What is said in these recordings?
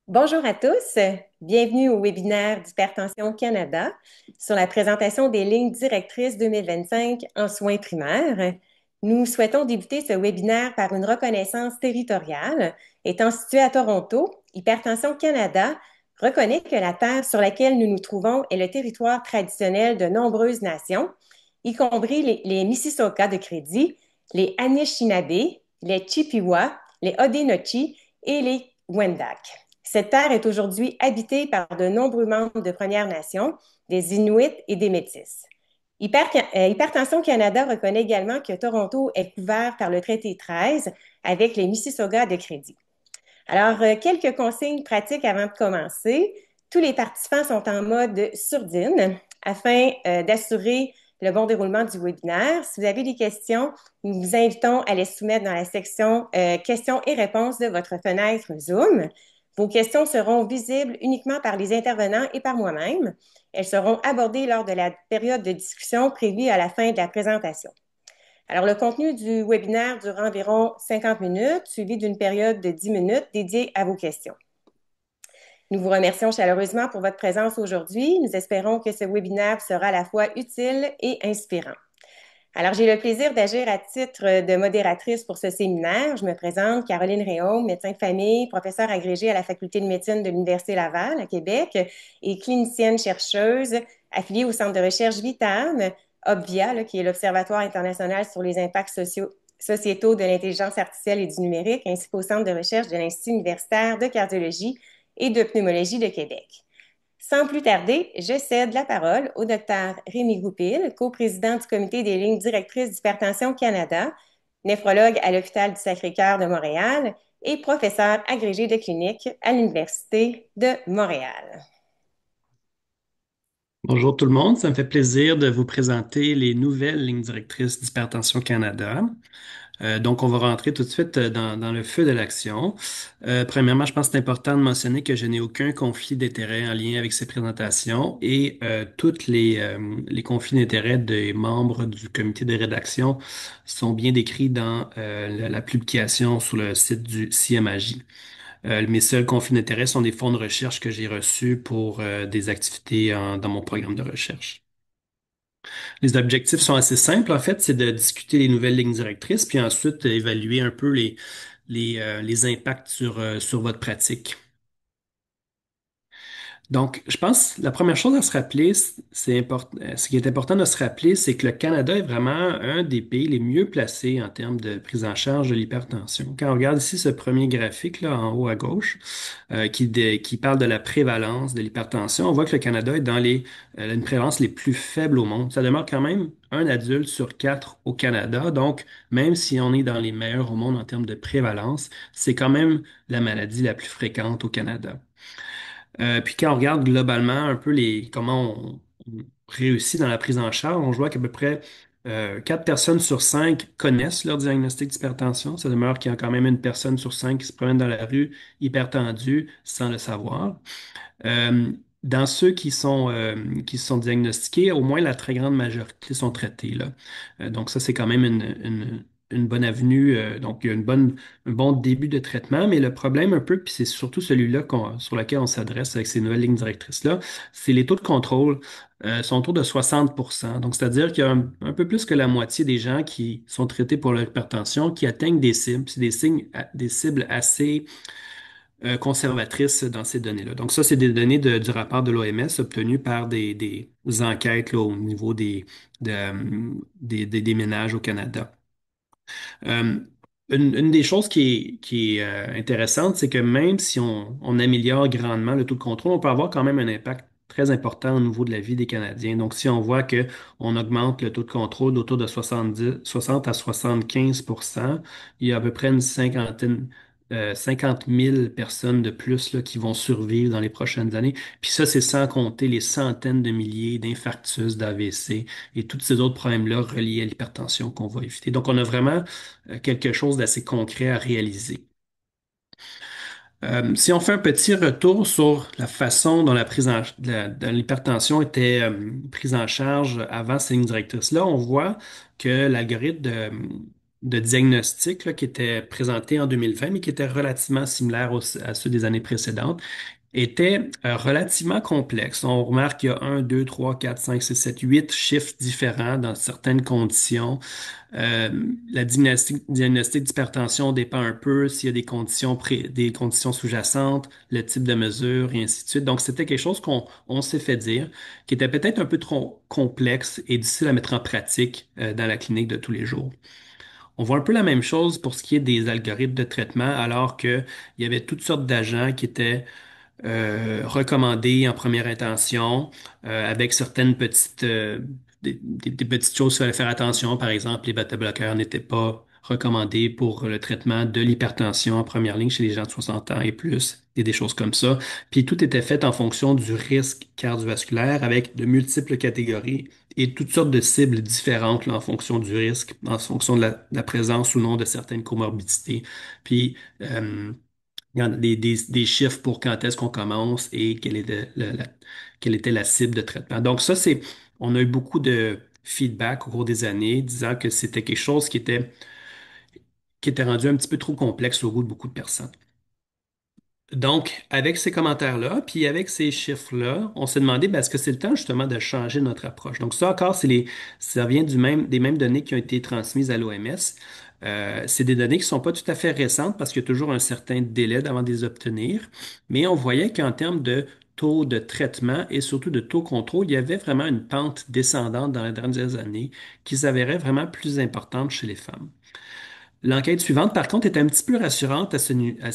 Bonjour à tous, bienvenue au webinaire d'Hypertension Canada sur la présentation des lignes directrices 2025 en soins primaires. Nous souhaitons débuter ce webinaire par une reconnaissance territoriale. Étant situé à Toronto, Hypertension Canada reconnaît que la terre sur laquelle nous nous trouvons est le territoire traditionnel de nombreuses nations, y compris les Mississauga de crédit, les Anishinaabe, les Chippewa, les Haudenosaunee et les Wendat. Cette terre est aujourd'hui habitée par de nombreux membres de Premières Nations, des Inuits et des Métis. Hypertension Canada reconnaît également que Toronto est couvert par le traité 13 avec les Mississauga de crédit. Alors, quelques consignes pratiques avant de commencer. Tous les participants sont en mode sourdine afin d'assurer le bon déroulement du webinaire. Si vous avez des questions, nous vous invitons à les soumettre dans la section questions et réponses de votre fenêtre Zoom. Vos questions seront visibles uniquement par les intervenants et par moi-même. Elles seront abordées lors de la période de discussion prévue à la fin de la présentation. Alors, le contenu du webinaire durera environ 50 minutes, suivi d'une période de 10 minutes dédiée à vos questions. Nous vous remercions chaleureusement pour votre présence aujourd'hui. Nous espérons que ce webinaire sera à la fois utile et inspirant. Alors, j'ai le plaisir d'agir à titre de modératrice pour ce séminaire. Je me présente, Caroline Réaume, médecin de famille, professeure agrégée à la Faculté de médecine de l'Université Laval à Québec et clinicienne chercheuse affiliée au Centre de recherche VITAM, OBVIA, qui est l'Observatoire international sur les impacts sociétaux de l'intelligence artificielle et du numérique, ainsi qu'au Centre de recherche de l'Institut universitaire de cardiologie et de pneumologie de Québec. Sans plus tarder, je cède la parole au docteur Rémi Goupil, coprésident du comité des lignes directrices d'Hypertension Canada, néphrologue à l'Hôpital du Sacré-Cœur de Montréal et professeur agrégé de clinique à l'Université de Montréal. Bonjour tout le monde, ça me fait plaisir de vous présenter les nouvelles lignes directrices d'Hypertension Canada. Donc, on va rentrer tout de suite dans le feu de l'action. Premièrement, je pense que c'est important de mentionner que je n'ai aucun conflit d'intérêt en lien avec ces présentations et tous les conflits d'intérêt des membres du comité de rédaction sont bien décrits dans la publication sur le site du CMAJ. Mes seuls conflits d'intérêt sont des fonds de recherche que j'ai reçus pour des activités dans mon programme de recherche. Les objectifs sont assez simples, en fait, c'est de discuter les nouvelles lignes directrices, puis ensuite évaluer un peu les impacts sur votre pratique. Donc, je pense la première chose à se rappeler, ce qui est important de se rappeler, c'est que le Canada est vraiment un des pays les mieux placés en termes de prise en charge de l'hypertension. Quand on regarde ici ce premier graphique là en haut à gauche, qui parle de la prévalence de l'hypertension, on voit que le Canada est dans une prévalence les plus faibles au monde. Ça demeure quand même un adulte sur quatre au Canada. Donc, même si on est dans les meilleurs au monde en termes de prévalence, c'est quand même la maladie la plus fréquente au Canada. Puis quand on regarde globalement un peu comment on réussit dans la prise en charge, on voit qu'à peu près 4 personnes sur 5 connaissent leur diagnostic d'hypertension. Ça demeure qu'il y a quand même une personne sur 5 qui se promène dans la rue hypertendue sans le savoir. Euh, Dans ceux qui sont diagnostiqués, au moins la très grande majorité sont traités, là. Donc ça, c'est quand même une bonne avenue. Donc il y a un bon début de traitement, mais le problème un peu, puis c'est surtout celui-là sur lequel on s'adresse avec ces nouvelles lignes directrices-là, c'est les taux de contrôle sont autour de 60%. Donc c'est-à-dire qu'il y a un peu plus que la moitié des gens qui sont traités pour leur hypertension qui atteignent des cibles. C'est des cibles assez conservatrice dans ces données-là. Donc ça, c'est des données du rapport de l'OMS obtenues par des enquêtes là, au niveau des ménages au Canada. Euh, une des choses qui est intéressante, c'est que même si on améliore grandement le taux de contrôle, on peut avoir quand même un impact très important au niveau de la vie des Canadiens. Donc, si on voit que on augmente le taux de contrôle d'autour de 60 à 75 il y a à peu près une 50 000 personnes de plus là, qui vont survivre dans les prochaines années. Puis ça, c'est sans compter les centaines de milliers d'infarctus, d'AVC et tous ces autres problèmes-là reliés à l'hypertension qu'on va éviter. Donc, on a vraiment quelque chose d'assez concret à réaliser. Si on fait un petit retour sur la façon dont dont l'hypertension était prise en charge avant ces lignes directrices-là, on voit que l'algorithme de diagnostic là, qui étaient présentés en 2020, mais qui étaient relativement similaires à ceux des années précédentes, étaient relativement complexes. On remarque qu'il y a un, 2, 3, 4, 5, 6, 7, 8 chiffres différents dans certaines conditions. Euh, la diagnostic d'hypertension dépend un peu s'il y a des conditions sous-jacentes, le type de mesure, et ainsi de suite. Donc, c'était quelque chose qu'on s'est fait dire, qui était peut-être un peu trop complexe et difficile à mettre en pratique dans la clinique de tous les jours. On voit un peu la même chose pour ce qui est des algorithmes de traitement, alors qu'il y avait toutes sortes d'agents qui étaient recommandés en première intention, avec certaines des petites choses qu'il fallait faire attention. Par exemple, les bêta-bloqueurs n'étaient pas recommandés pour le traitement de l'hypertension en première ligne chez les gens de 60 ans et plus, et des choses comme ça. Puis tout était fait en fonction du risque cardiovasculaire avec de multiples catégories et toutes sortes de cibles différentes là, en fonction du risque, en fonction de la présence ou non de certaines comorbidités. Puis il y a des chiffres pour quand est-ce qu'on commence et quelle était la cible de traitement. Donc ça, on a eu beaucoup de feedback au cours des années disant que c'était quelque chose qui était rendu un petit peu trop complexe au goût de beaucoup de personnes. Donc, avec ces commentaires-là, puis avec ces chiffres-là, on s'est demandé, ben, est-ce que c'est le temps justement de changer notre approche? Donc, ça encore, ça vient des mêmes données qui ont été transmises à l'OMS. C'est des données qui sont pas tout à fait récentes parce qu'il y a toujours un certain délai avant de les obtenir, mais on voyait qu'en termes de taux de traitement et surtout de taux contrôle, il y avait vraiment une pente descendante dans les dernières années qui s'avérait vraiment plus importante chez les femmes. L'enquête suivante, par contre, est un petit peu rassurante à ce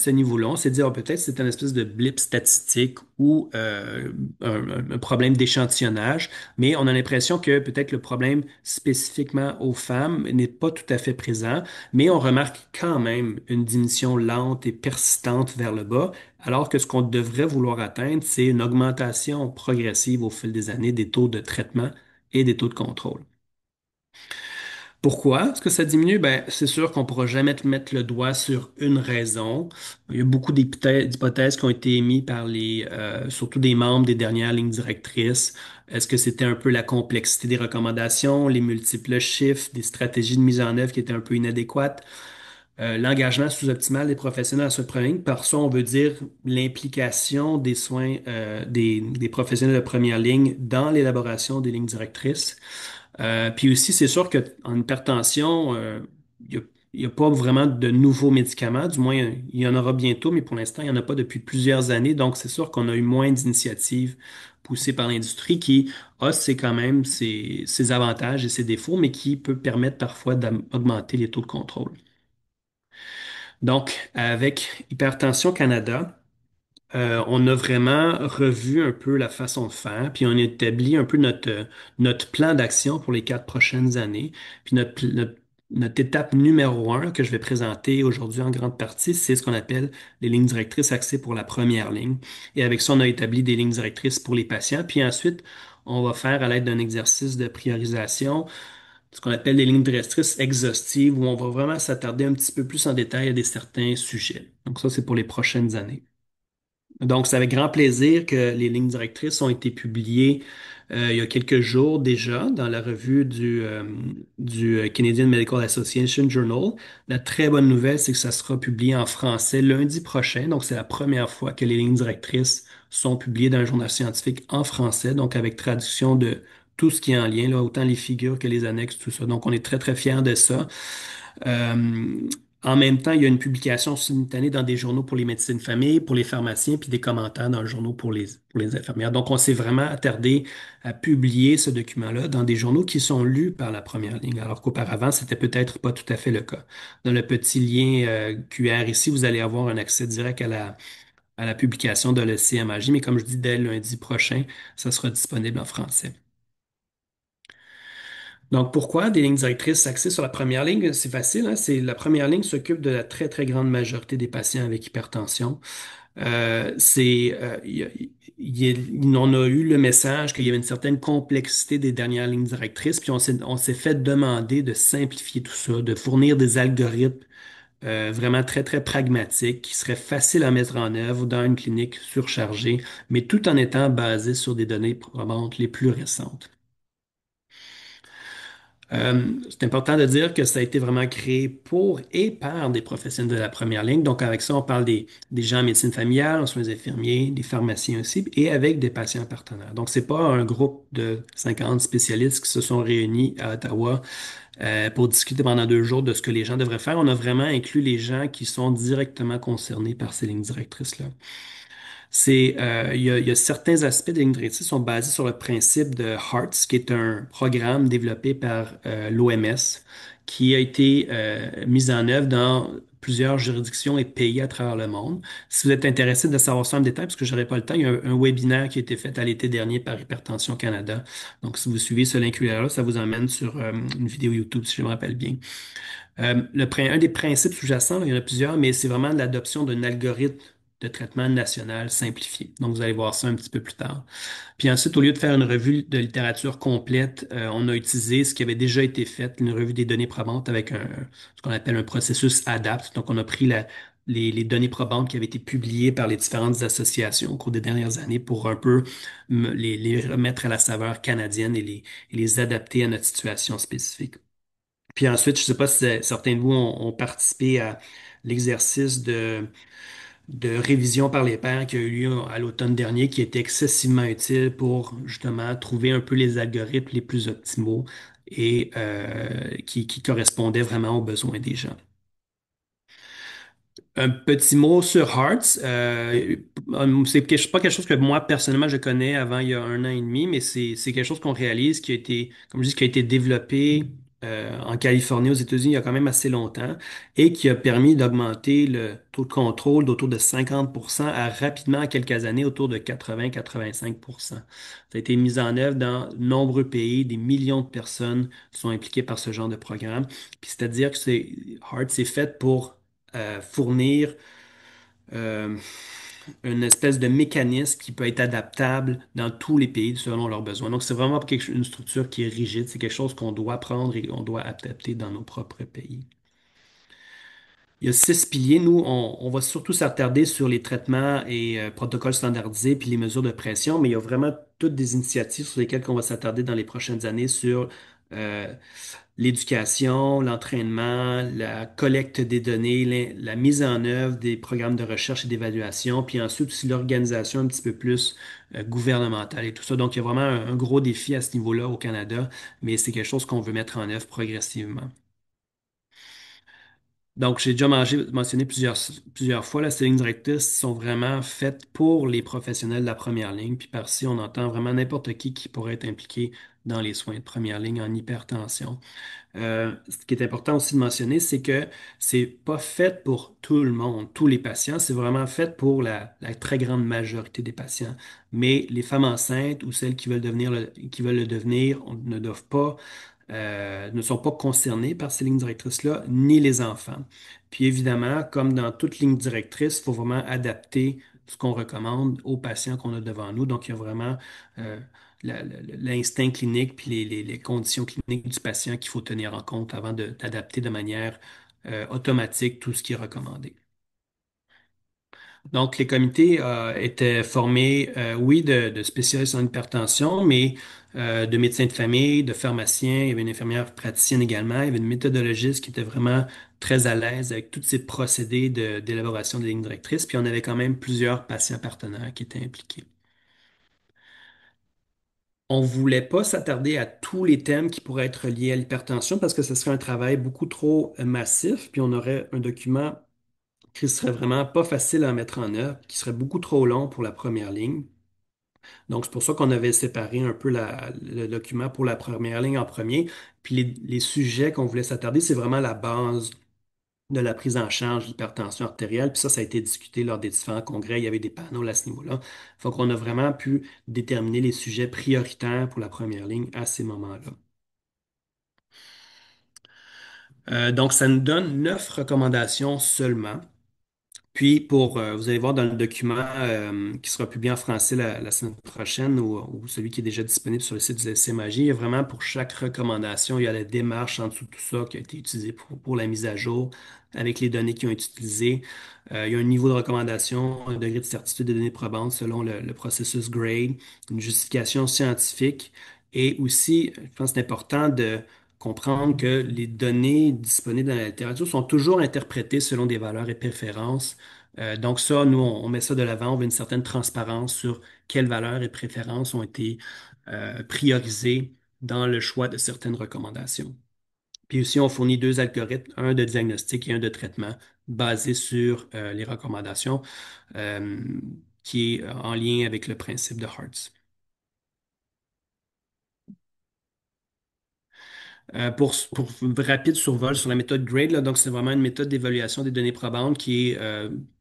niveau-là. On s'est dit, oh, peut-être c'est une espèce de blip statistique ou un problème d'échantillonnage, mais on a l'impression que peut-être le problème spécifiquement aux femmes n'est pas tout à fait présent, mais on remarque quand même une diminution lente et persistante vers le bas, alors que ce qu'on devrait vouloir atteindre, c'est une augmentation progressive au fil des années des taux de traitement et des taux de contrôle. Pourquoi est-ce que ça diminue? Ben, c'est sûr qu'on ne pourra jamais te mettre le doigt sur une raison. Il y a beaucoup d'hypothèses qui ont été émises par surtout des membres des dernières lignes directrices. Est-ce que c'était un peu la complexité des recommandations, les multiples chiffres, des stratégies de mise en œuvre qui étaient un peu inadéquates? L'engagement sous-optimal des professionnels à ce premier ligne. Par ça, on veut dire l'implication des soins des professionnels de première ligne dans l'élaboration des lignes directrices. Puis aussi, c'est sûr qu'en hypertension, il y a pas vraiment de nouveaux médicaments. Du moins, il y en aura bientôt, mais pour l'instant, il n'y en a pas depuis plusieurs années. Donc, c'est sûr qu'on a eu moins d'initiatives poussées par l'industrie qui a quand même ses avantages et ses défauts, mais qui peut permettre parfois d'augmenter les taux de contrôle. Donc, avec Hypertension Canada, on a vraiment revu un peu la façon de faire, puis on a établi un peu notre plan d'action pour les 4 prochaines années. Puis notre étape numéro 1 que je vais présenter aujourd'hui en grande partie, c'est ce qu'on appelle les lignes directrices axées pour la première ligne. Et avec ça, on a établi des lignes directrices pour les patients. Puis ensuite, on va faire à l'aide d'un exercice de priorisation ce qu'on appelle les lignes directrices exhaustives, où on va vraiment s'attarder un petit peu plus en détail à certains sujets. Donc ça, c'est pour les prochaines années. Donc, c'est avec grand plaisir que les lignes directrices ont été publiées il y a quelques jours déjà dans la revue du Canadian Medical Association Journal. La très bonne nouvelle, c'est que ça sera publié en français lundi prochain. Donc, c'est la première fois que les lignes directrices sont publiées dans un journal scientifique en français, donc avec traduction de tout ce qui est en lien, là, autant les figures que les annexes, tout ça. Donc, on est très, très fiers de ça. Euh, En même temps, il y a une publication simultanée dans des journaux pour les médecins de famille, pour les pharmaciens, puis des commentaires dans le journal pour les infirmières. Donc, on s'est vraiment attardé à publier ce document-là dans des journaux qui sont lus par la première ligne, alors qu'auparavant, c'était peut-être pas tout à fait le cas. Dans le petit lien QR ici, vous allez avoir un accès direct à la publication de le CMAJ, mais comme je dis, dès lundi prochain, ça sera disponible en français. Donc, pourquoi des lignes directrices axées sur la première ligne? C'est facile, hein? C'est la première ligne s'occupe de la très, très grande majorité des patients avec hypertension. On a eu le message qu'il y avait une certaine complexité des dernières lignes directrices, puis on s'est fait demander de simplifier tout ça, de fournir des algorithmes vraiment très, très pragmatiques qui seraient faciles à mettre en œuvre dans une clinique surchargée, mais tout en étant basés sur des données probantes les plus récentes. C'est important de dire que ça a été vraiment créé pour et par des professionnels de la première ligne. Donc, avec ça, on parle des gens en médecine familiale, en soins infirmiers, des pharmaciens aussi, et avec des patients partenaires. Donc, c'est pas un groupe de 50 spécialistes qui se sont réunis à Ottawa pour discuter pendant 2 jours de ce que les gens devraient faire. On a vraiment inclus les gens qui sont directement concernés par ces lignes directrices-là. Il y a certains aspects de l'Ingrid qui sont basés sur le principe de HEARTS, qui est un programme développé par l'OMS, qui a été mis en œuvre dans plusieurs juridictions et pays à travers le monde. Si vous êtes intéressé de savoir ça en détail, parce que je n'aurai pas le temps, il y a un webinaire qui a été fait à l'été dernier par Hypertension Canada. Donc, si vous suivez ce lien-là, ça vous emmène sur une vidéo YouTube, si je me rappelle bien. Un des principes sous-jacents, il y en a plusieurs, mais c'est vraiment l'adoption d'un algorithme de traitement national simplifié. Donc, vous allez voir ça un petit peu plus tard. Puis ensuite, au lieu de faire une revue de littérature complète, on a utilisé ce qui avait déjà été fait, une revue des données probantes avec ce qu'on appelle un processus ADAPT. Donc, on a pris les données probantes qui avaient été publiées par les différentes associations au cours des dernières années pour un peu les remettre à la saveur canadienne et les adapter à notre situation spécifique. Puis ensuite, je ne sais pas si certains de vous ont participé à l'exercice de révision par les pairs qui a eu lieu à l'automne dernier, qui était excessivement utile pour justement trouver un peu les algorithmes les plus optimaux et qui correspondaient vraiment aux besoins des gens. Un petit mot sur Hearts. Pas quelque chose que moi, personnellement, je connais avant il y a 1 an et demi, mais c'est quelque chose qu'on réalise qui a été, comme je dis, qui a été développé en Californie, aux États-Unis, il y a quand même assez longtemps et qui a permis d'augmenter le taux de contrôle d'autour de 50% à rapidement, en quelques années, autour de 80-85%. Ça a été mis en œuvre dans de nombreux pays, des millions de personnes sont impliquées par ce genre de programme. Puis c'est-à-dire que Hearts c'est fait pour fournir euh, une espèce de mécanisme qui peut être adaptable dans tous les pays selon leurs besoins. Donc, c'est vraiment pas une structure qui est rigide, c'est quelque chose qu'on doit prendre et on doit adapter dans nos propres pays. Il y a 6 piliers. Nous, on va surtout s'attarder sur les traitements et protocoles standardisés puis les mesures de pression, mais il y a vraiment toutes des initiatives sur lesquelles on va s'attarder dans les prochaines années sur euh, l'éducation, l'entraînement, la collecte des données, la mise en œuvre des programmes de recherche et d'évaluation, puis ensuite aussi l'organisation un petit peu plus gouvernementale et tout ça. Donc, il y a vraiment un gros défi à ce niveau-là au Canada, mais c'est quelque chose qu'on veut mettre en œuvre progressivement. Donc, j'ai déjà mentionné plusieurs fois, là, ces lignes directrices sont vraiment faites pour les professionnels de la première ligne. Puis par-ci, on entend vraiment n'importe qui pourrait être impliqué dans les soins de première ligne en hypertension. Ce qui est important aussi de mentionner, c'est que c'est pas fait pour tout le monde, tous les patients. C'est vraiment fait pour la très grande majorité des patients. Mais les femmes enceintes ou celles qui veulent le devenir ne sont pas concernées par ces lignes directrices-là, ni les enfants. Puis évidemment, comme dans toute ligne directrice, il faut vraiment adapter ce qu'on recommande aux patients qu'on a devant nous. Donc, il y a vraiment euh, l'instinct clinique puis les conditions cliniques du patient qu'il faut tenir en compte avant d'adapter de manière automatique tout ce qui est recommandé. Donc, les comités étaient formés, oui, de spécialistes en hypertension, mais de médecins de famille, de pharmaciens, il y avait une infirmière praticienne également, il y avait une méthodologiste qui était vraiment très à l'aise avec tous ces procédés d'élaboration des lignes directrices, puis on avait quand même plusieurs patients partenaires qui étaient impliqués. On voulait pas s'attarder à tous les thèmes qui pourraient être liés à l'hypertension parce que ce serait un travail beaucoup trop massif, puis on aurait un document qui serait vraiment pas facile à mettre en œuvre, qui serait beaucoup trop long pour la première ligne. Donc, c'est pour ça qu'on avait séparé un peu le document pour la première ligne en premier. Puis les sujets qu'on voulait s'attarder, c'est vraiment la base de la prise en charge de l'hypertension artérielle. Puis ça a été discuté lors des différents congrès. Il y avait des panneaux à ce niveau-là. Faut qu'on a vraiment pu déterminer les sujets prioritaires pour la première ligne à ces moments-là. Donc, ça nous donne 9 recommandations seulement. Puis, vous allez voir dans le document qui sera publié en français la semaine prochaine ou celui qui est déjà disponible sur le site du SCMAJ, il y a vraiment pour chaque recommandation, il y a la démarche en dessous de tout ça qui a été utilisée pour la mise à jour avec les données qui ont été utilisées. Il y a un niveau de recommandation, un degré de certitude des données probantes selon le processus GRADE, une justification scientifique et aussi, je pense que c'est important comprendre que les données disponibles dans la littérature sont toujours interprétées selon des valeurs et préférences. Donc ça, nous, on met ça de l'avant, on veut une certaine transparence sur quelles valeurs et préférences ont été priorisées dans le choix de certaines recommandations. Puis aussi, on fournit deux algorithmes, un de diagnostic et un de traitement, basés sur les recommandations, euh, qui est en lien avec le principe de Hartz. Pour rapide survol sur la méthode GRADE, là, donc c'est vraiment une méthode d'évaluation des données probantes qui est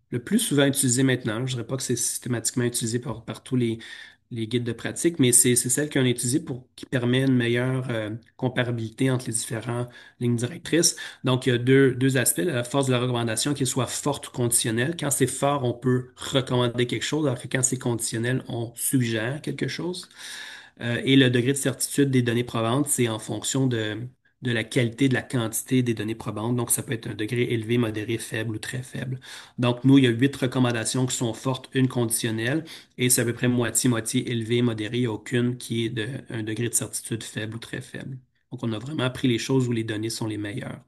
le plus souvent utilisée maintenant. Je ne dirais pas que c'est systématiquement utilisé par tous les guides de pratique, mais c'est celle qu'on a utilisée qui permet une meilleure comparabilité entre les différentes lignes directrices. Donc, il y a deux aspects, la force de la recommandation, qu'elle soit forte ou conditionnelle. Quand c'est fort, on peut recommander quelque chose, alors que quand c'est conditionnel, on suggère quelque chose. Et le degré de certitude des données probantes, c'est en fonction de la qualité, de la quantité des données probantes. Donc, ça peut être un degré élevé, modéré, faible ou très faible. Donc, nous, il y a 8 recommandations qui sont fortes, une conditionnelle, et c'est à peu près moitié-moitié élevé, modéré. Il n'y a aucune qui est un degré de certitude faible ou très faible. Donc, on a vraiment pris les choses où les données sont les meilleures.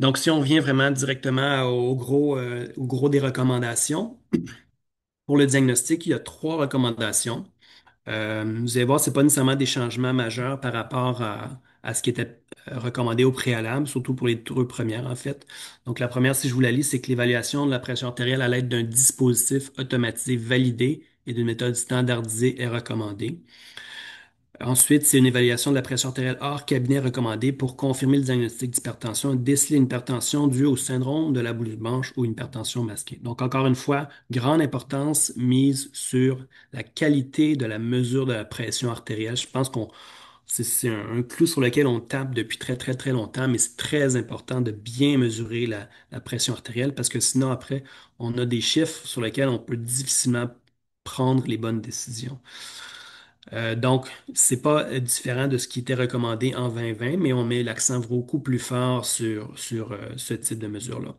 Donc, si on vient vraiment directement au gros des recommandations, pour le diagnostic, il y a 3 recommandations. Vous allez voir, c'est pas nécessairement des changements majeurs par rapport à ce qui était recommandé au préalable, surtout pour les 2 premières, en fait. Donc, la première, si je vous la lis, c'est que l'évaluation de la pression artérielle à l'aide d'un dispositif automatisé validé et d'une méthode standardisée est recommandée. Ensuite, c'est une évaluation de la pression artérielle hors cabinet recommandée pour confirmer le diagnostic d'hypertension et déceler une hypertension due au syndrome de la blouse blanche ou une hypertension masquée. Donc, encore une fois, grande importance mise sur la qualité de la mesure de la pression artérielle. Je pense qu'on c'est un clou sur lequel on tape depuis très, très, très longtemps, mais c'est très important de bien mesurer la pression artérielle parce que sinon, après, on a des chiffres sur lesquels on peut difficilement prendre les bonnes décisions. Donc, c'est pas différent de ce qui était recommandé en 2020, mais on met l'accent beaucoup plus fort sur ce type de mesure-là.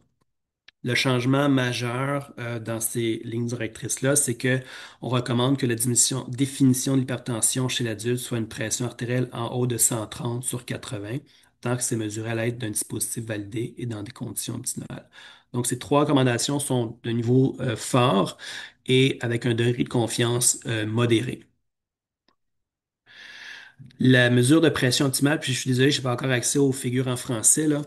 Le changement majeur dans ces lignes directrices-là, c'est que on recommande que la définition de l'hypertension chez l'adulte soit une pression artérielle en haut de 130 sur 80, tant que c'est mesuré à l'aide d'un dispositif validé et dans des conditions optimales. Donc, ces 3 recommandations sont de niveau fort et avec un degré de confiance modéré. La mesure de pression optimale, puis je suis désolé, je n'ai pas encore accès aux figures en français, là.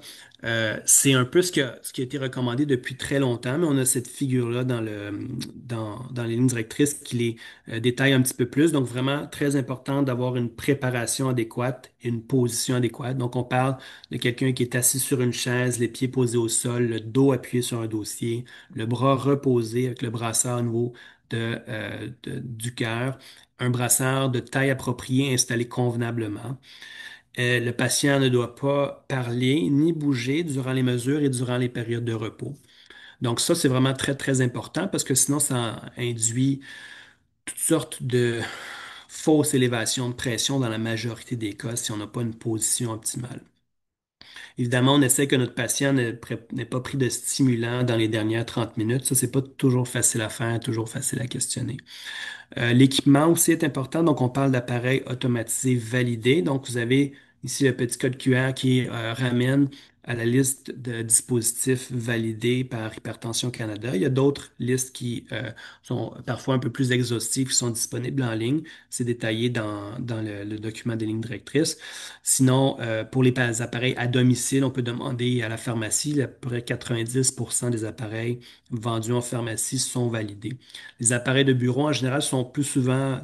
C'est un peu ce qui a été recommandé depuis très longtemps, mais on a cette figure-là dans les lignes directrices qui les détaille un petit peu plus. Donc, vraiment très important d'avoir une préparation adéquate et une position adéquate. Donc, on parle de quelqu'un qui est assis sur une chaise, les pieds posés au sol, le dos appuyé sur un dossier, le bras reposé avec le brassard au niveau du cœur, un brassard de taille appropriée installé convenablement. Le patient ne doit pas parler ni bouger durant les mesures et durant les périodes de repos. Donc ça, c'est vraiment très, très important parce que sinon, ça induit toutes sortes de fausses élévations de pression dans la majorité des cas si on n'a pas une position optimale. Évidemment, on essaie que notre patient n'ait pas pris de stimulant dans les dernières 30 minutes. Ça, c'est pas toujours facile à faire, toujours facile à questionner. L'équipement aussi est important. Donc, on parle d'appareils automatisés validés. Donc, vous avez ici le petit code QR qui ramène à la liste de dispositifs validés par Hypertension Canada. Il y a d'autres listes qui sont parfois un peu plus exhaustives, qui sont disponibles en ligne. C'est détaillé dans le document des lignes directrices. Sinon, pour les appareils à domicile, on peut demander à la pharmacie. À peu près 90% des appareils vendus en pharmacie sont validés. Les appareils de bureau, en général, sont plus souvent,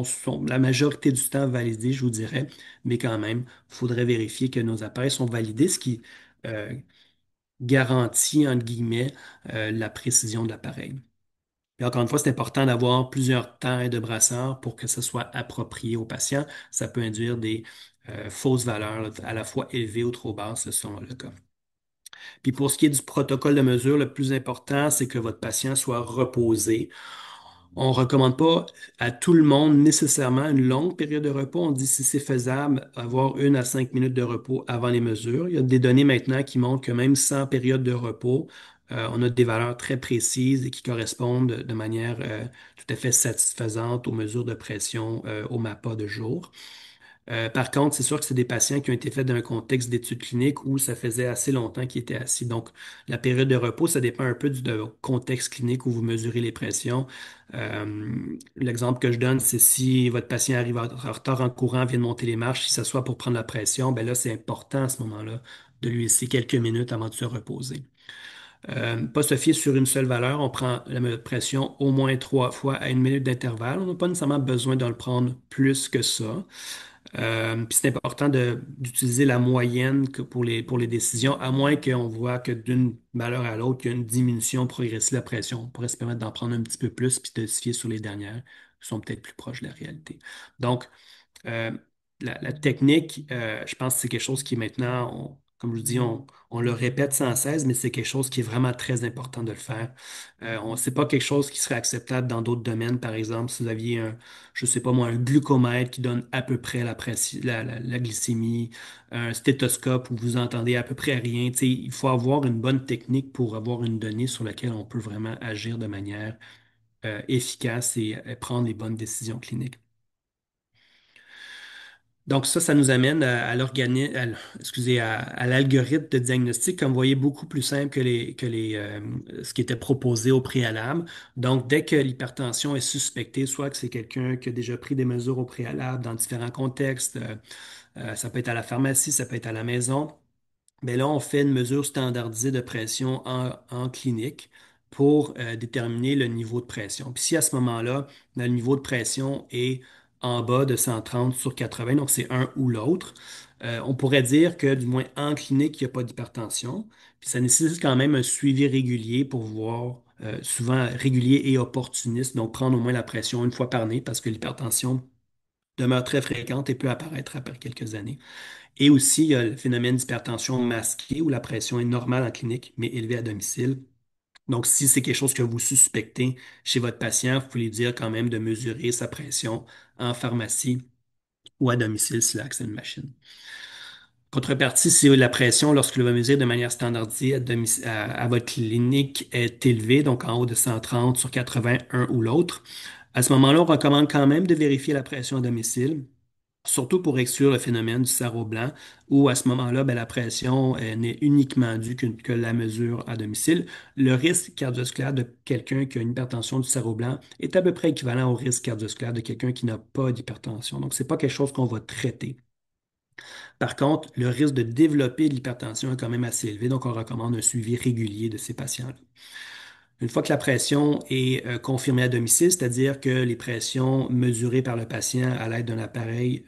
sont la majorité du temps validés, je vous dirais, mais quand même, il faudrait vérifier que nos appareils sont validés, ce qui euh, garantit, entre guillemets, la précision de l'appareil. Et encore une fois, c'est important d'avoir plusieurs tailles de brassard pour que ce soit approprié au patient. Ça peut induire des fausses valeurs, là, à la fois élevées ou trop basses, selon le cas. Puis pour ce qui est du protocole de mesure, le plus important, c'est que votre patient soit reposé. On ne recommande pas à tout le monde nécessairement une longue période de repos. On dit si c'est faisable, avoir 1 à 5 minutes de repos avant les mesures. Il y a des données maintenant qui montrent que même sans période de repos, on a des valeurs très précises et qui correspondent de manière tout à fait satisfaisante aux mesures de pression au MAPA de jour. Par contre, c'est sûr que c'est des patients qui ont été faits dans un contexte d'études cliniques où ça faisait assez longtemps qu'ils étaient assis. Donc, la période de repos, ça dépend un peu du contexte clinique où vous mesurez les pressions. L'exemple que je donne, c'est si votre patient arrive en retard en courant, vient de monter les marches, il s'assoit pour prendre la pression, ben là, c'est important à ce moment-là de lui laisser quelques minutes avant de se reposer. Pas se fier sur une seule valeur. On prend la pression au moins 3 fois à 1 minute d'intervalle. On n'a pas nécessairement besoin de le prendre plus que ça. Puis c'est important d'utiliser la moyenne pour les décisions, à moins qu'on voit que d'une valeur à l'autre, il y a une diminution progressive de la pression. On pourrait se permettre d'en prendre un petit peu plus puis de se fier sur les dernières, qui sont peut-être plus proches de la réalité. Donc, euh, la technique, je pense que c'est quelque chose qui maintenant, comme je vous dis, on le répète sans cesse, mais c'est quelque chose qui est vraiment très important de le faire. C'est pas quelque chose qui serait acceptable dans d'autres domaines. Par exemple, si vous aviez je sais pas moi, un glucomètre qui donne à peu près la glycémie, un stéthoscope où vous entendez à peu près rien. Tu sais, il faut avoir une bonne technique pour avoir une donnée sur laquelle on peut vraiment agir de manière efficace et prendre les bonnes décisions cliniques. Donc ça nous amène excusez, à l'algorithme de diagnostic, comme vous voyez, beaucoup plus simple ce qui était proposé au préalable. Donc, dès que l'hypertension est suspectée, soit que c'est quelqu'un qui a déjà pris des mesures au préalable dans différents contextes, ça peut être à la pharmacie, ça peut être à la maison, mais là, on fait une mesure standardisée de pression en clinique pour déterminer le niveau de pression. Puis si à ce moment-là, le niveau de pression est en bas de 130 sur 80, donc c'est un ou l'autre, on pourrait dire que du moins en clinique, il n'y a pas d'hypertension. Puis ça nécessite quand même un suivi régulier pour voir, souvent régulier et opportuniste, donc prendre au moins la pression une fois par année parce que l'hypertension demeure très fréquente et peut apparaître après quelques années. Et aussi, il y a le phénomène d'hypertension masquée où la pression est normale en clinique, mais élevée à domicile. Donc, si c'est quelque chose que vous suspectez chez votre patient, vous pouvez lui dire quand même de mesurer sa pression en pharmacie ou à domicile s'il a accès à une machine. Contrepartie, si la pression, lorsque vous la mesurez de manière standardisée à votre clinique est élevée, donc en haut de 130 sur 80, un ou l'autre, à ce moment-là, on recommande quand même de vérifier la pression à domicile, surtout pour exclure le phénomène du sarrau blanc, où à ce moment-là, ben, la pression n'est uniquement due que la mesure à domicile. Le risque cardiovasculaire de quelqu'un qui a une hypertension du sarrau blanc est à peu près équivalent au risque cardiovasculaire de quelqu'un qui n'a pas d'hypertension. Donc, c'est pas quelque chose qu'on va traiter. Par contre, le risque de développer de l'hypertension est quand même assez élevé, donc on recommande un suivi régulier de ces patients-là. Une fois que la pression est confirmée à domicile, c'est-à-dire que les pressions mesurées par le patient à l'aide d'un appareil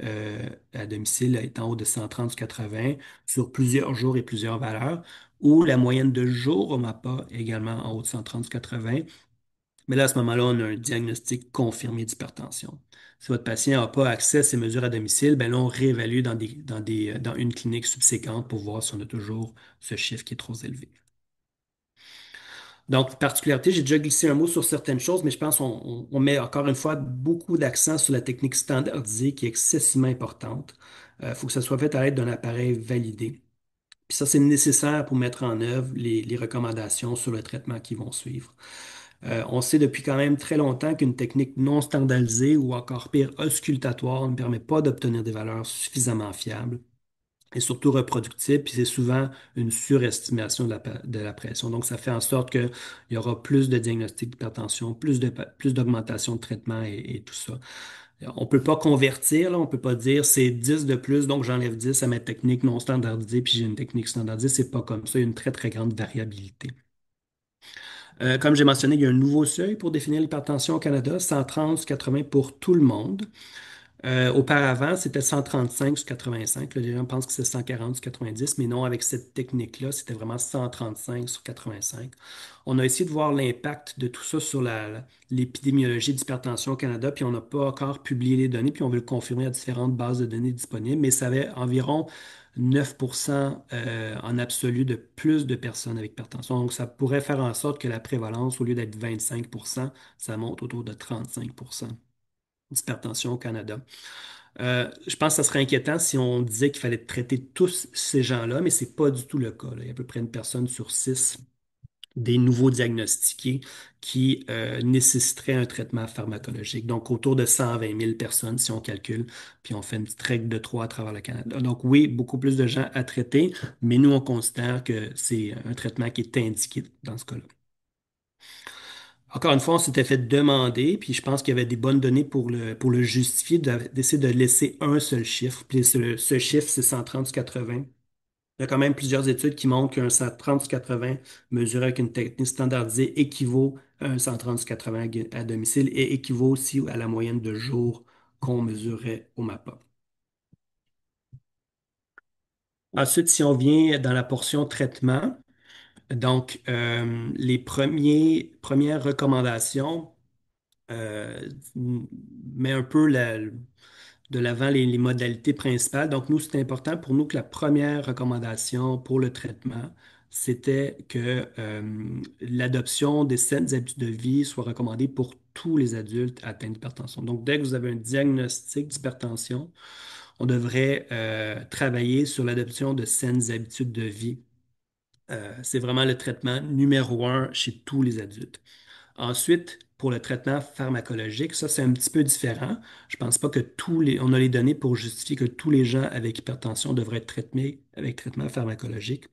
à domicile est en haut de 130 sur 80 sur plusieurs jours et plusieurs valeurs, ou la moyenne de jours au MAPA également en haut de 130 sur 80, mais là, à ce moment-là, on a un diagnostic confirmé d'hypertension. Si votre patient n'a pas accès à ces mesures à domicile, ben là, on réévalue dans une clinique subséquente pour voir si on a toujours ce chiffre qui est trop élevé. Donc, particularité, j'ai déjà glissé un mot sur certaines choses, mais je pense qu'on met encore une fois beaucoup d'accent sur la technique standardisée qui est excessivement importante. Il faut que ça soit fait à l'aide d'un appareil validé. Puis ça, c'est nécessaire pour mettre en œuvre les recommandations sur le traitement qui vont suivre. On sait depuis quand même très longtemps qu'une technique non standardisée ou encore pire, auscultatoire ne permet pas d'obtenir des valeurs suffisamment fiables et surtout reproductibles, puis c'est souvent une surestimation de la pression. Donc, ça fait en sorte qu'il y aura plus de diagnostics d'hypertension, plus d'augmentation de traitement et tout ça. On peut pas convertir, là, on peut pas dire c'est 10 de plus, donc j'enlève 10 à ma technique non standardisée, puis j'ai une technique standardisée. C'est pas comme ça. Il y a une très, très grande variabilité. Comme j'ai mentionné, il y a un nouveau seuil pour définir l'hypertension au Canada, 130/80 pour tout le monde. Auparavant, c'était 135/85. Là, les gens pensent que c'est 140/90, mais non, avec cette technique-là, c'était vraiment 135/85. On a essayé de voir l'impact de tout ça sur l'épidémiologie d'hypertension au Canada, puis on n'a pas encore publié les données, puis on veut le confirmer à différentes bases de données disponibles, mais ça avait environ 9% en absolu de plus de personnes avec hypertension. Donc, ça pourrait faire en sorte que la prévalence, au lieu d'être 25%, ça monte autour de 35% d'hypertension au Canada. Je pense que ça serait inquiétant si on disait qu'il fallait traiter tous ces gens-là, mais c'est pas du tout le cas, là. Il y a à peu près une personne sur 6 des nouveaux diagnostiqués qui nécessiteraient un traitement pharmacologique. Donc, autour de 120 000 personnes, si on calcule, puis on fait une petite règle de 3 à travers le Canada. Donc, oui, beaucoup plus de gens à traiter, mais nous, on considère que c'est un traitement qui est indiqué dans ce cas-là. Encore une fois, on s'était fait demander, puis je pense qu'il y avait des bonnes données pour le justifier, d'essayer de laisser un seul chiffre. Puis ce chiffre, c'est 130/80. Il y a quand même plusieurs études qui montrent qu'un 130/80 mesuré avec une technique standardisée équivaut à un 130/80 à domicile et équivaut aussi à la moyenne de jours qu'on mesurait au MAPA. Ensuite, si on vient dans la portion traitement, donc les premières recommandations euh, met un peu de l'avant les modalités principales. Donc, nous, c'est important pour nous que la première recommandation pour le traitement, c'était que l'adoption des saines habitudes de vie soit recommandée pour tous les adultes atteints d'hypertension. Donc, dès que vous avez un diagnostic d'hypertension, on devrait travailler sur l'adoption de saines habitudes de vie. C'est vraiment le traitement numéro un chez tous les adultes. Ensuite, pour le traitement pharmacologique, ça c'est un petit peu différent. Je pense pas que on a les données pour justifier que tous les gens avec hypertension devraient être traités avec traitement pharmacologique.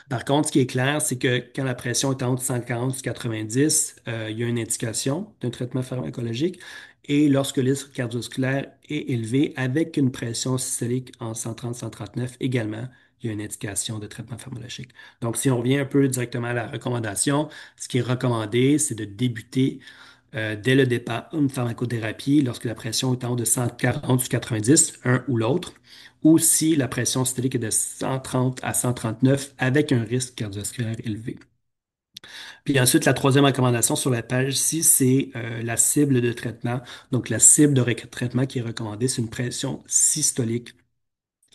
Par contre, ce qui est clair, c'est que quand la pression est entre 140 et 90, il y a une indication d'un traitement pharmacologique. Et lorsque le risque cardiovasculaire est élevé, avec une pression systolique en 130-139 également, il y a une indication de traitement pharmacologique. Donc, si on revient un peu directement à la recommandation, ce qui est recommandé, c'est de débuter dès le départ une pharmacothérapie lorsque la pression est en haut de 140 sur 90, un ou l'autre, ou si la pression systolique est de 130 à 139 avec un risque cardiovasculaire élevé. Puis ensuite, la troisième recommandation sur la page ici, c'est la cible de traitement. Donc, la cible de traitement qui est recommandée, c'est une pression systolique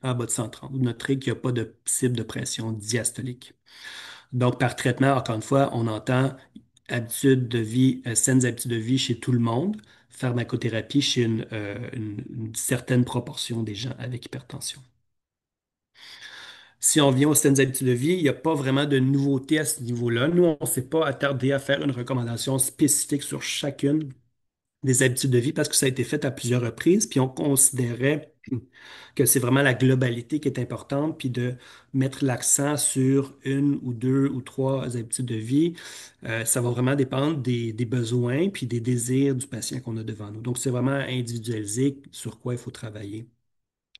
en bas de 130. Vous noterez qu'il n'y a pas de cible de pression diastolique. Donc, par traitement, encore une fois, on entend habitudes de vie, saines habitudes de vie chez tout le monde, pharmacothérapie chez une certaine proportion des gens avec hypertension. Si on vient aux saines habitudes de vie, il n'y a pas vraiment de nouveauté à ce niveau-là. Nous, on ne s'est pas attardé à faire une recommandation spécifique sur chacune des habitudes de vie parce que ça a été fait à plusieurs reprises, puis on considérait que c'est vraiment la globalité qui est importante, puis de mettre l'accent sur une ou deux ou trois habitudes de vie. Ça va vraiment dépendre des besoins puis des désirs du patient qu'on a devant nous. Donc, c'est vraiment individualisé sur quoi il faut travailler.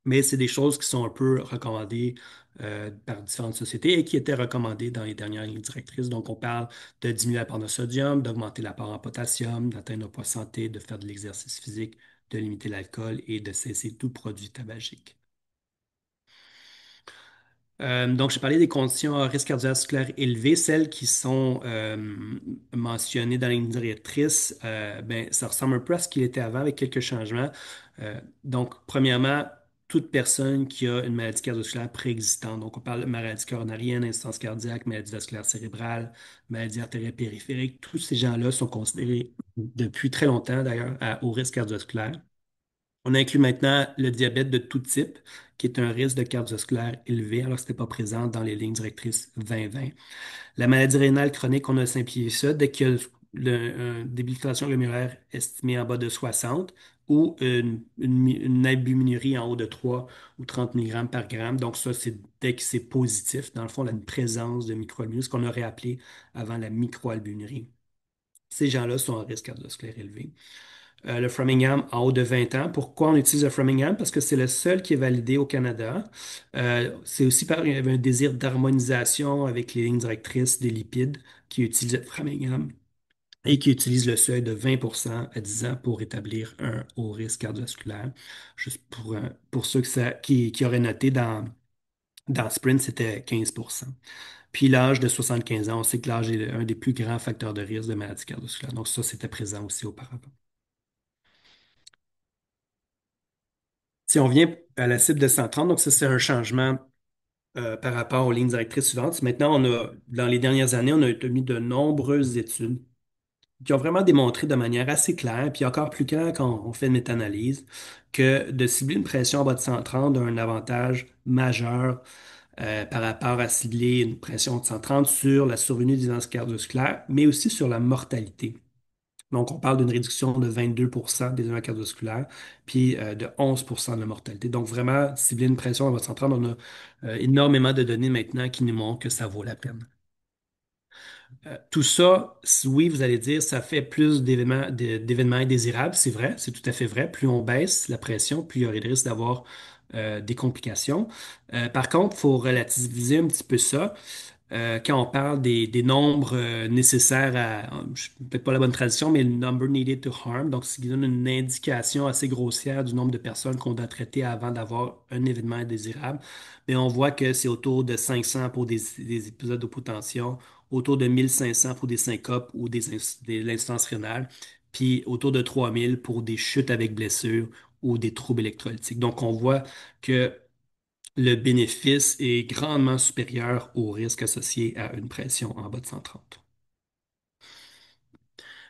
Mais c'est des choses qui sont un peu recommandées par différentes sociétés et qui étaient recommandées dans les dernières lignes directrices. Donc, on parle de diminuer l'apport de sodium, d'augmenter l'apport en potassium, d'atteindre un poids santé, de faire de l'exercice physique, de limiter l'alcool et de cesser tout produit tabagique. Donc, j'ai parlé des conditions à risque cardiovasculaire élevé, celles qui sont mentionnées dans les lignes directrices. Ben, ça ressemble un peu à ce qu'il était avant avec quelques changements. Donc, premièrement, toute personne qui a une maladie cardiovasculaire préexistante. Donc, on parle de maladie coronarienne, insuffisance cardiaque, maladie vasculaire cérébrale, maladie artérielle périphérique. Tous ces gens-là sont considérés depuis très longtemps, d'ailleurs, au risque cardiovasculaire. On inclut maintenant le diabète de tout type, qui est un risque de cardiovasculaire élevé, alors que ce n'était pas présent dans les lignes directrices 2020. La maladie rénale chronique, on a simplifié ça. Dès qu'il y a une débilitation glomérulaire estimée en bas de 60 ou une albuminurie en haut de 3 ou 30 mg par gramme. Donc ça, c'est dès que c'est positif. Dans le fond, la présence de microalbuminure, ce qu'on aurait appelé avant la microalbuminurie. Ces gens-là sont en risque cardiovasculaire élevé. Le Framingham en haut de 20 ans. Pourquoi on utilise le Framingham? Parce que c'est le seul qui est validé au Canada. C'est aussi il y avait un désir d'harmonisation avec les lignes directrices des lipides qui utilisent le Framingham et qui utilisent le seuil de 20% à 10 ans pour établir un haut risque cardiovasculaire. Juste pour ceux qui auraient noté dans Sprint, c'était 15%. Puis l'âge de 75 ans, on sait que l'âge est un des plus grands facteurs de risque de maladie cardiovasculaire. Donc ça, c'était présent aussi auparavant. Si on vient à la cible de 130, donc ça, c'est un changement par rapport aux lignes directrices suivantes. Maintenant, dans les dernières années, on a obtenu de nombreuses études qui ont vraiment démontré de manière assez claire, puis encore plus claire quand on fait une méta-analyse, que de cibler une pression en bas de 130 a un avantage majeur par rapport à cibler une pression de 130 sur la survenue des incidents cardiovasculaires, mais aussi sur la mortalité. Donc, on parle d'une réduction de 22% des événements cardiovasculaires, puis de 11% de la mortalité. Donc, vraiment, cibler une pression à votre centrale, on a énormément de données maintenant qui nous montrent que ça vaut la peine. Tout ça, oui, vous allez dire, ça fait plus d'événements indésirables, c'est vrai, c'est tout à fait vrai. Plus on baisse la pression, plus il y aurait le risque d'avoir des complications. Par contre, il faut relativiser un petit peu ça quand on parle des nombres nécessaires peut-être pas la bonne tradition, mais le number needed to harm, donc ce qui donne une indication assez grossière du nombre de personnes qu'on doit traiter avant d'avoir un événement indésirable, mais on voit que c'est autour de 500 pour des épisodes d'hypotension, autour de 1500 pour des syncopes ou de l'insuffisance rénale, puis autour de 3000 pour des chutes avec blessure ou des troubles électrolytiques. Donc on voit que le bénéfice est grandement supérieur au risque associé à une pression en bas de 130.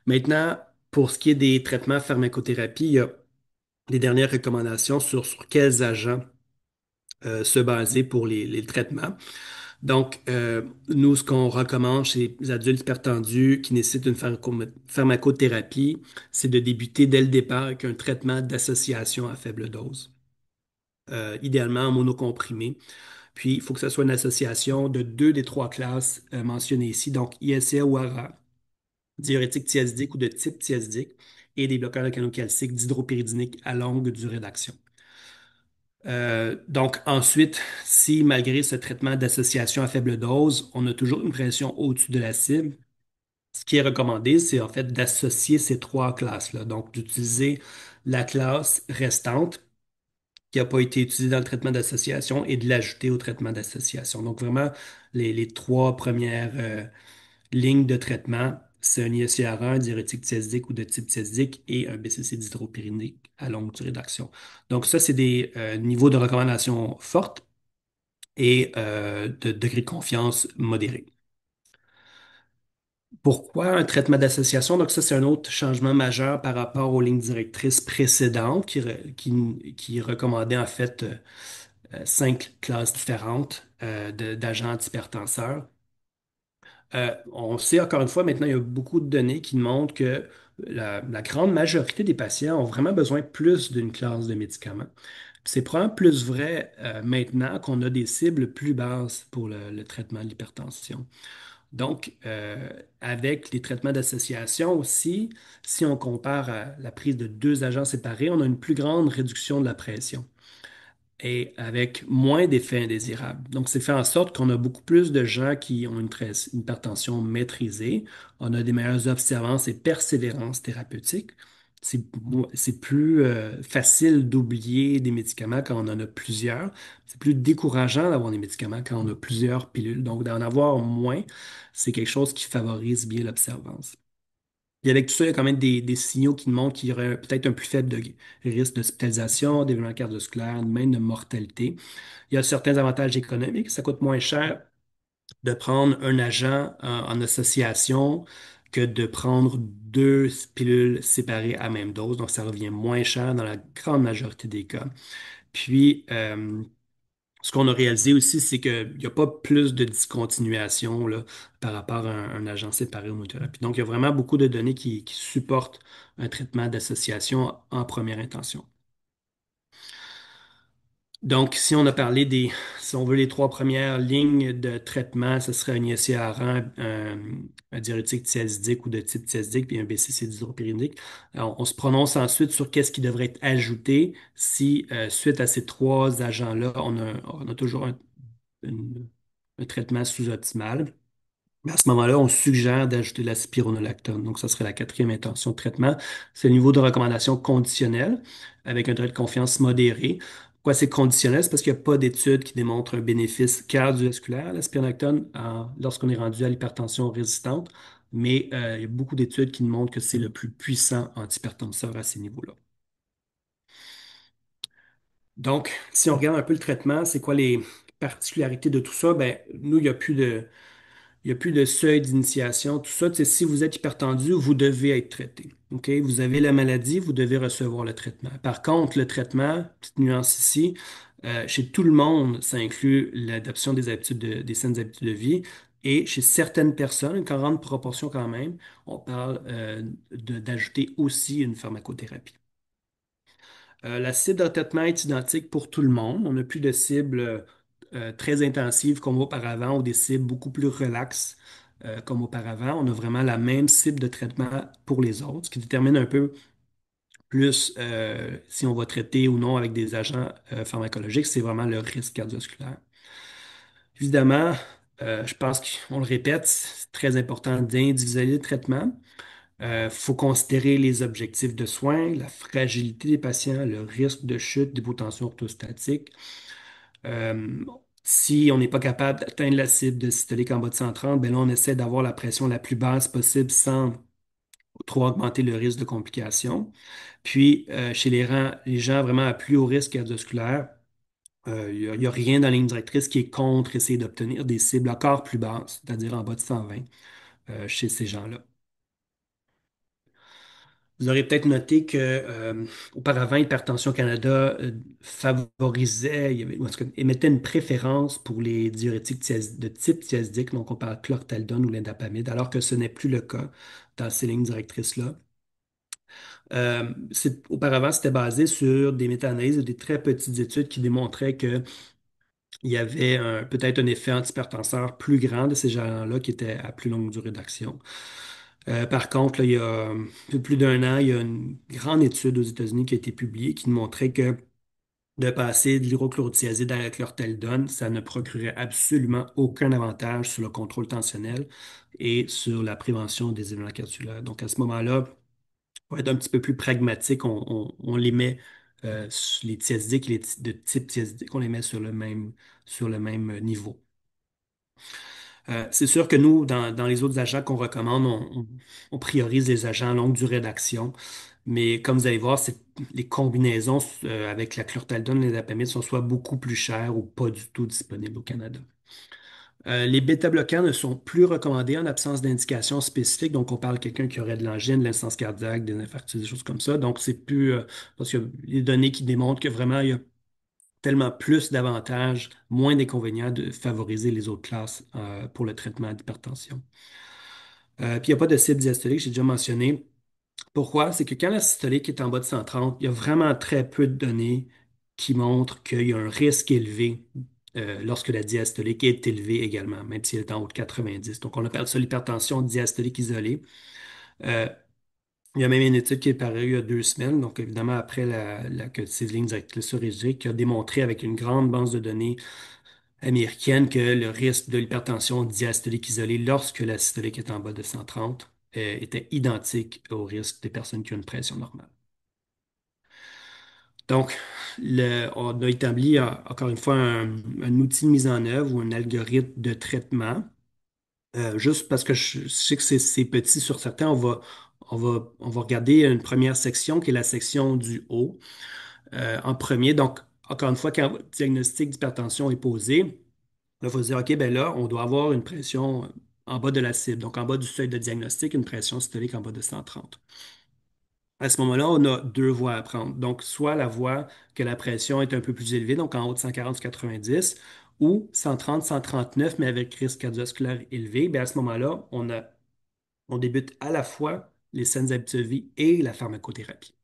Maintenant, pour ce qui est des traitements pharmacothérapie, il y a les dernières recommandations sur quels agents se baser pour les traitements. Donc, nous, ce qu'on recommande chez les adultes hypertendus qui nécessitent une pharmacothérapie, c'est de débuter dès le départ avec un traitement d'association à faible dose, idéalement en monocomprimé. Puis, il faut que ce soit une association de deux des trois classes mentionnées ici, donc ISA ou ARA, diurétique thiazidique ou de type thiazidique, et des bloqueurs de canaux calciques d'hydropyridinique à longue durée d'action. Donc, ensuite, si malgré ce traitement d'association à faible dose, on a toujours une pression au-dessus de la cible, ce qui est recommandé, c'est en fait d'associer ces trois classes-là. Donc, d'utiliser la classe restante qui n'a pas été utilisé dans le traitement d'association et de l'ajouter au traitement d'association. Donc vraiment, les trois premières lignes de traitement, c'est un ISCR1, un diurétique thiazidique ou de type thiazidique et un BCC d'hydropyrénique à longue durée d'action. Donc ça, c'est des niveaux de recommandation fortes et de degré de confiance modéré. Pourquoi un traitement d'association? Donc ça, c'est un autre changement majeur par rapport aux lignes directrices précédentes qui recommandaient en fait cinq classes différentes d'agents antihypertenseurs. On sait encore une fois, maintenant, il y a beaucoup de données qui montrent que la grande majorité des patients ont vraiment besoin plus d'une classe de médicaments. C'est probablement plus vrai maintenant qu'on a des cibles plus basses pour le traitement de l'hypertension. Donc, avec les traitements d'association aussi, si on compare à la prise de deux agents séparés, on a une plus grande réduction de la pression et avec moins d'effets indésirables. Donc, c'est fait en sorte qu'on a beaucoup plus de gens qui ont une hypertension maîtrisée. On a des meilleures observances et persévérances thérapeutiques. C'est c'est plus facile d'oublier des médicaments quand on en a plusieurs. C'est plus décourageant d'avoir des médicaments quand on a plusieurs pilules. Donc, d'en avoir moins, c'est quelque chose qui favorise bien l'observance. Et avec tout ça, il y a quand même des signaux qui montrent qu'il y aurait peut-être un plus faible risque d'hospitalisation, d'événements cardiovasculaires, même de mortalité. Il y a certains avantages économiques. Ça coûte moins cher de prendre un agent en association que de prendre deux pilules séparées à même dose. Donc, ça revient moins cher dans la grande majorité des cas. Puis, ce qu'on a réalisé aussi, c'est qu'il n'y a pas plus de discontinuation là, par rapport à un agent séparé homothérapie. Donc, il y a vraiment beaucoup de données qui supportent un traitement d'association en première intention. Donc, si on a parlé si on veut les trois premières lignes de traitement, ce serait un ISCR1, un diurétique thiazidique ou de type thiazidique, puis un BCC d'hydropyrénique. Alors, on se prononce ensuite sur qu'est-ce qui devrait être ajouté si, suite à ces trois agents-là, on a toujours une- un traitement sous-optimal. Mais à ce moment-là, on suggère d'ajouter la spironolactone. Donc, ça serait la quatrième intention de traitement. C'est le niveau de recommandation conditionnel avec un degré de confiance modéré. Pourquoi c'est conditionnel? C'est parce qu'il n'y a pas d'études qui démontrent un bénéfice cardiovasculaire à la spironolactone lorsqu'on est rendu à l'hypertension résistante. Mais il y a beaucoup d'études qui nous montrent que c'est le plus puissant antihypertenseur à ces niveaux-là. Donc, si on regarde un peu le traitement, c'est quoi les particularités de tout ça? Ben, nous, il n'y a plus de seuil d'initiation, tout ça. Tu sais, si vous êtes hypertendu, vous devez être traité. OK? Vous avez la maladie, vous devez recevoir le traitement. Par contre, le traitement, petite nuance ici, Chez tout le monde, ça inclut l'adoption des saines habitudes de vie. Et chez certaines personnes, une grande proportion quand même, on parle d'ajouter aussi une pharmacothérapie. La cible de traitement est identique pour tout le monde. On n'a plus de cibles très intensives comme auparavant ou des cibles beaucoup plus relaxes comme auparavant. On a vraiment la même cible de traitement pour les autres, ce qui détermine un peu plus si on va traiter ou non avec des agents pharmacologiques, c'est vraiment le risque cardiovasculaire. Évidemment, je pense qu'on le répète, c'est très important d'individualiser le traitement. Il faut considérer les objectifs de soins, la fragilité des patients, le risque de chute, d'hypotension orthostatique. Euh, Si on n'est pas capable d'atteindre la cible de systolique en bas de 130, ben là, on essaie d'avoir la pression la plus basse possible sans trop augmenter le risque de complications. Puis, chez les gens vraiment à plus haut risque cardiovasculaire, il y a rien dans la ligne directrice qui est contre essayer d'obtenir des cibles encore plus basses, c'est-à-dire en bas de 120 chez ces gens-là. Vous aurez peut-être noté que auparavant, Hypertension Canada favorisait, en tout cas, émettait une préférence pour les diurétiques de type thiazidique, donc on parle chlorthalidone ou l'indapamide, alors que ce n'est plus le cas dans ces lignes directrices-là. Auparavant, c'était basé sur des méta-analyses et des très petites études qui démontraient qu'il y avait peut-être un effet antihypertenseur plus grand de ces jalons-là qui étaient à plus longue durée d'action. Par contre, là, il y a un peu plus d'un an, il y a une grande étude aux États-Unis qui a été publiée qui montrait que de passer de l'hydrochlorothiazide à la chlorthalidone, ça ne procurait absolument aucun avantage sur le contrôle tensionnel et sur la prévention des événements cardiovasculaires. Donc, à ce moment-là, pour être un petit peu plus pragmatique, on les met, les thiazidiques et de type thiazidique, on les met sur le même niveau. C'est sûr que nous, dans les autres agents qu'on recommande, on priorise les agents à longue durée d'action. Mais comme vous allez voir, les combinaisons avec la chlorthalidone et l'indapamide sont soit beaucoup plus chères ou pas du tout disponibles au Canada. Les bêta-bloquants ne sont plus recommandés en absence d'indication spécifique. Donc, on parle de quelqu'un qui aurait de l'angine, de l'insuffisance cardiaque, des infarctus, des choses comme ça. Donc, c'est plus parce qu'il y a des données qui démontrent que vraiment, il y a tellement plus d'avantages, moins d'inconvénients de favoriser les autres classes pour le traitement d'hypertension. Puis, il n'y a pas de cible diastolique, j'ai déjà mentionné. Pourquoi? C'est que quand la systolique est en bas de 130, il y a vraiment très peu de données qui montrent qu'il y a un risque élevé lorsque la diastolique est élevée également, même si elle est en haut de 90. Donc, on appelle ça l'hypertension diastolique isolée. Euh, il y a même une étude qui est parue il y a 2 semaines, donc évidemment après que ces lignes directrices soient rédigées, qui a démontré avec une grande base de données américaine que le risque de l'hypertension diastolique isolée lorsque la systolique est en bas de 130 était identique au risque des personnes qui ont une pression normale. Donc, on a établi encore une fois un outil de mise en œuvre ou un algorithme de traitement. Juste parce que je sais que c'est petit sur certains, on va regarder une première section qui est la section du haut en premier. Donc, encore une fois, quand le diagnostic d'hypertension est posé, il faut se dire, OK, ben là, on doit avoir une pression en bas de la cible, donc en bas du seuil de diagnostic, une pression systolique en bas de 130. À ce moment-là, on a deux voies à prendre. Donc, soit la voie que la pression est un peu plus élevée, donc en haut de 140-190, ou 130-139, mais avec risque cardiovasculaire élevé. Bien, à ce moment-là, on débute à la fois les saines habitudes de vie et la pharmacothérapie.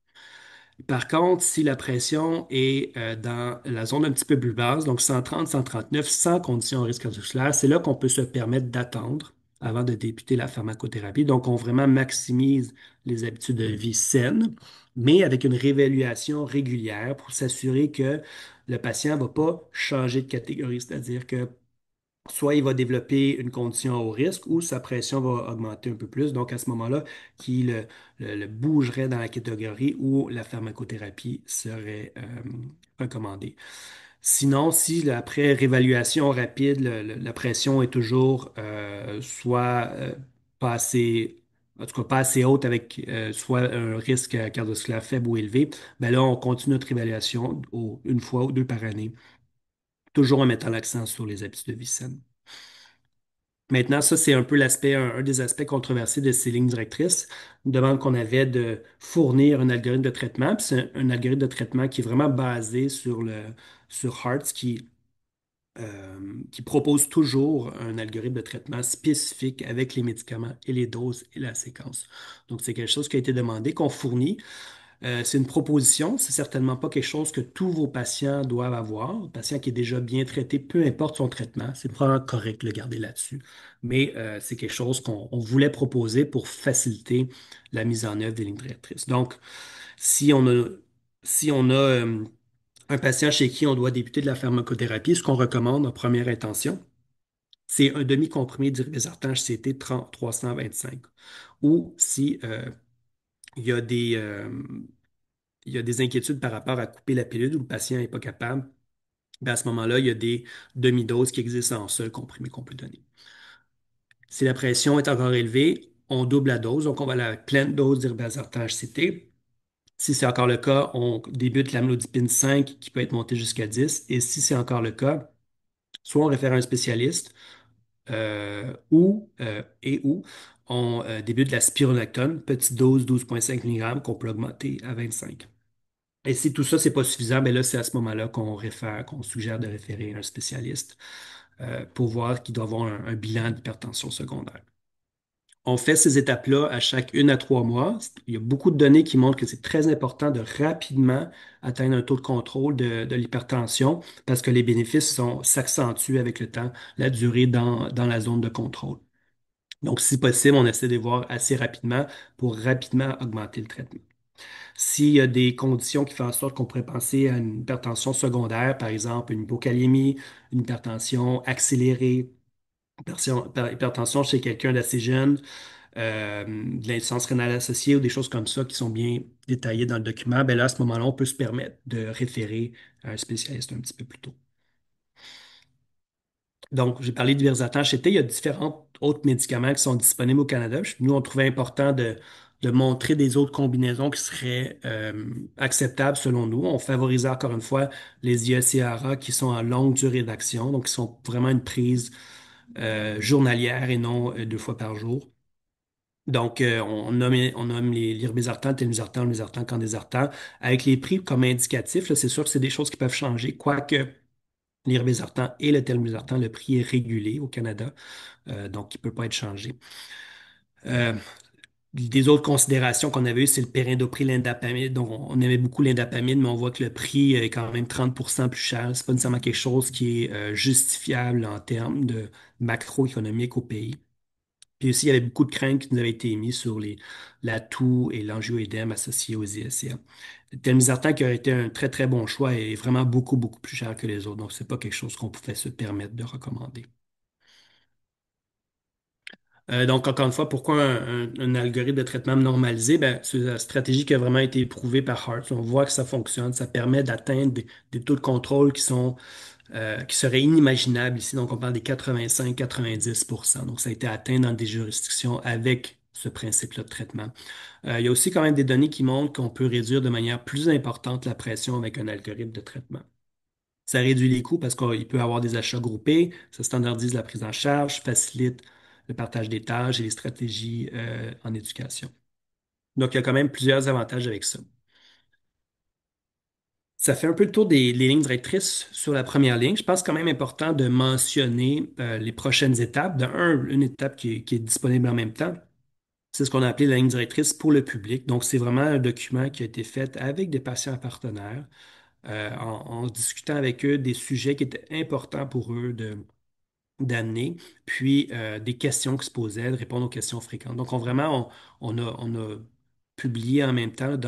Par contre, si la pression est dans la zone un petit peu plus basse, donc 130, 139, sans condition de risque cardiovasculaire, c'est là qu'on peut se permettre d'attendre avant de débuter la pharmacothérapie. Donc, on vraiment maximise les habitudes de vie saines, mais avec une réévaluation régulière pour s'assurer que le patient ne va pas changer de catégorie, c'est-à-dire que soit il va développer une condition à haut risque ou sa pression va augmenter un peu plus. Donc, à ce moment-là, qu'il le bougerait dans la catégorie où la pharmacothérapie serait recommandée. Sinon, si après réévaluation rapide, la pression est toujours soit pas assez, en tout cas pas assez haute avec soit un risque cardiovasculaire faible ou élevé, ben là, on continue notre évaluation une fois ou deux par année, toujours en mettant l'accent sur les habitudes de vie saines. Maintenant, ça, c'est un peu un des aspects controversés de ces lignes directrices. Une demande qu'on avait de fournir un algorithme de traitement. Puis c'est un algorithme de traitement qui est vraiment basé sur sur Hearts qui propose toujours un algorithme de traitement spécifique avec les médicaments et les doses et la séquence. Donc, c'est quelque chose qui a été demandé, qu'on fournit. C'est une proposition, c'est certainement pas quelque chose que tous vos patients doivent avoir. Un patient qui est déjà bien traité, peu importe son traitement, c'est probablement correct de le garder là-dessus. Mais c'est quelque chose qu'on voulait proposer pour faciliter la mise en œuvre des lignes directrices. Donc, si on a, si on a un patient chez qui on doit débuter de la pharmacothérapie, ce qu'on recommande en première intention, c'est un demi-comprimé d'irbesartan HCT 325. Ou si il y a il y a des inquiétudes par rapport à couper la pilule où le patient n'est pas capable, ben à ce moment-là, il y a des demi-doses qui existent en seul comprimé qu'on peut donner. Si la pression est encore élevée, on double la dose, donc on va à la pleine dose d'irbesartan HCT. Si c'est encore le cas, on débute l'amlodipine 5 qui peut être montée jusqu'à 10. Et si c'est encore le cas, soit on réfère à un spécialiste ou on débute la spironolactone, petite dose 12,5 mg qu'on peut augmenter à 25. Et si tout ça, c'est pas suffisant, ben là, c'est à ce moment-là qu'on suggère de référer à un spécialiste pour voir qu'il doit avoir un bilan d'hypertension secondaire. On fait ces étapes-là à chaque 1 à 3 mois. Il y a beaucoup de données qui montrent que c'est très important de rapidement atteindre un taux de contrôle de l'hypertension parce que les bénéfices s'accentuent avec le temps, la durée dans la zone de contrôle. Donc, si possible, on essaie de voir assez rapidement pour rapidement augmenter le traitement. S'il y a des conditions qui font en sorte qu'on pourrait penser à une hypertension secondaire, par exemple une hypokaliémie, une hypertension accélérée, hypertension chez quelqu'un d'assez jeune, de l'insuffisance rénale associée ou des choses comme ça qui sont bien détaillées dans le document, ben là, à ce moment-là, on peut se permettre de référer à un spécialiste un petit peu plus tôt. Donc, j'ai parlé du Virsatin HT. Il y a différents autres médicaments qui sont disponibles au Canada. Nous, on trouvait important de montrer des autres combinaisons qui seraient acceptables selon nous. On favorisait encore une fois les IECRA qui sont en longue durée d'action, donc qui sont vraiment une prise journalière et non 2 fois par jour. Donc, on nomme les l'irbésartan, le telmisartan, le losartan, candesartan. Avec les prix comme indicatifs, là, c'est sûr que c'est des choses qui peuvent changer, quoique l'irbésartan et le telmisartan, le prix est régulé au Canada, donc il ne peut pas être changé. Euh, des autres considérations qu'on avait eues, c'est le péridopril, l'indapamide. Donc, on aimait beaucoup l'indapamide, mais on voit que le prix est quand même 30% plus cher. C'est pas nécessairement quelque chose qui est justifiable en termes de macroéconomique au pays. Puis aussi, il y avait beaucoup de craintes qui nous avaient été émises sur la toux et l'angioédème associés aux ISCA. Le telmisartan qui aurait été un très, très bon choix est vraiment beaucoup, beaucoup plus cher que les autres. Donc, c'est pas quelque chose qu'on pouvait se permettre de recommander. Donc, encore une fois, pourquoi un algorithme de traitement normalisé? Ben, c'est la stratégie qui a vraiment été éprouvée par Hearts. On voit que ça fonctionne. Ça permet d'atteindre des taux de contrôle qui seraient inimaginables ici. Donc, on parle des 85-90%. Donc, ça a été atteint dans des juridictions avec ce principe-là de traitement. Il y a aussi quand même des données qui montrent qu'on peut réduire de manière plus importante la pression avec un algorithme de traitement. Ça réduit les coûts parce qu'il peut y avoir des achats groupés, ça standardise la prise en charge, facilite le partage des tâches et les stratégies en éducation. Donc, il y a quand même plusieurs avantages avec ça. Ça fait un peu le tour des lignes directrices sur la première ligne. Je pense quand même important de mentionner les prochaines étapes. Une étape qui est disponible en même temps, c'est ce qu'on a appelé la ligne directrice pour le public. Donc, c'est vraiment un document qui a été fait avec des patients partenaires, en discutant avec eux des sujets qui étaient importants pour eux d'amener, puis des questions qui se posaient, de répondre aux questions fréquentes. Donc, on a publié en même temps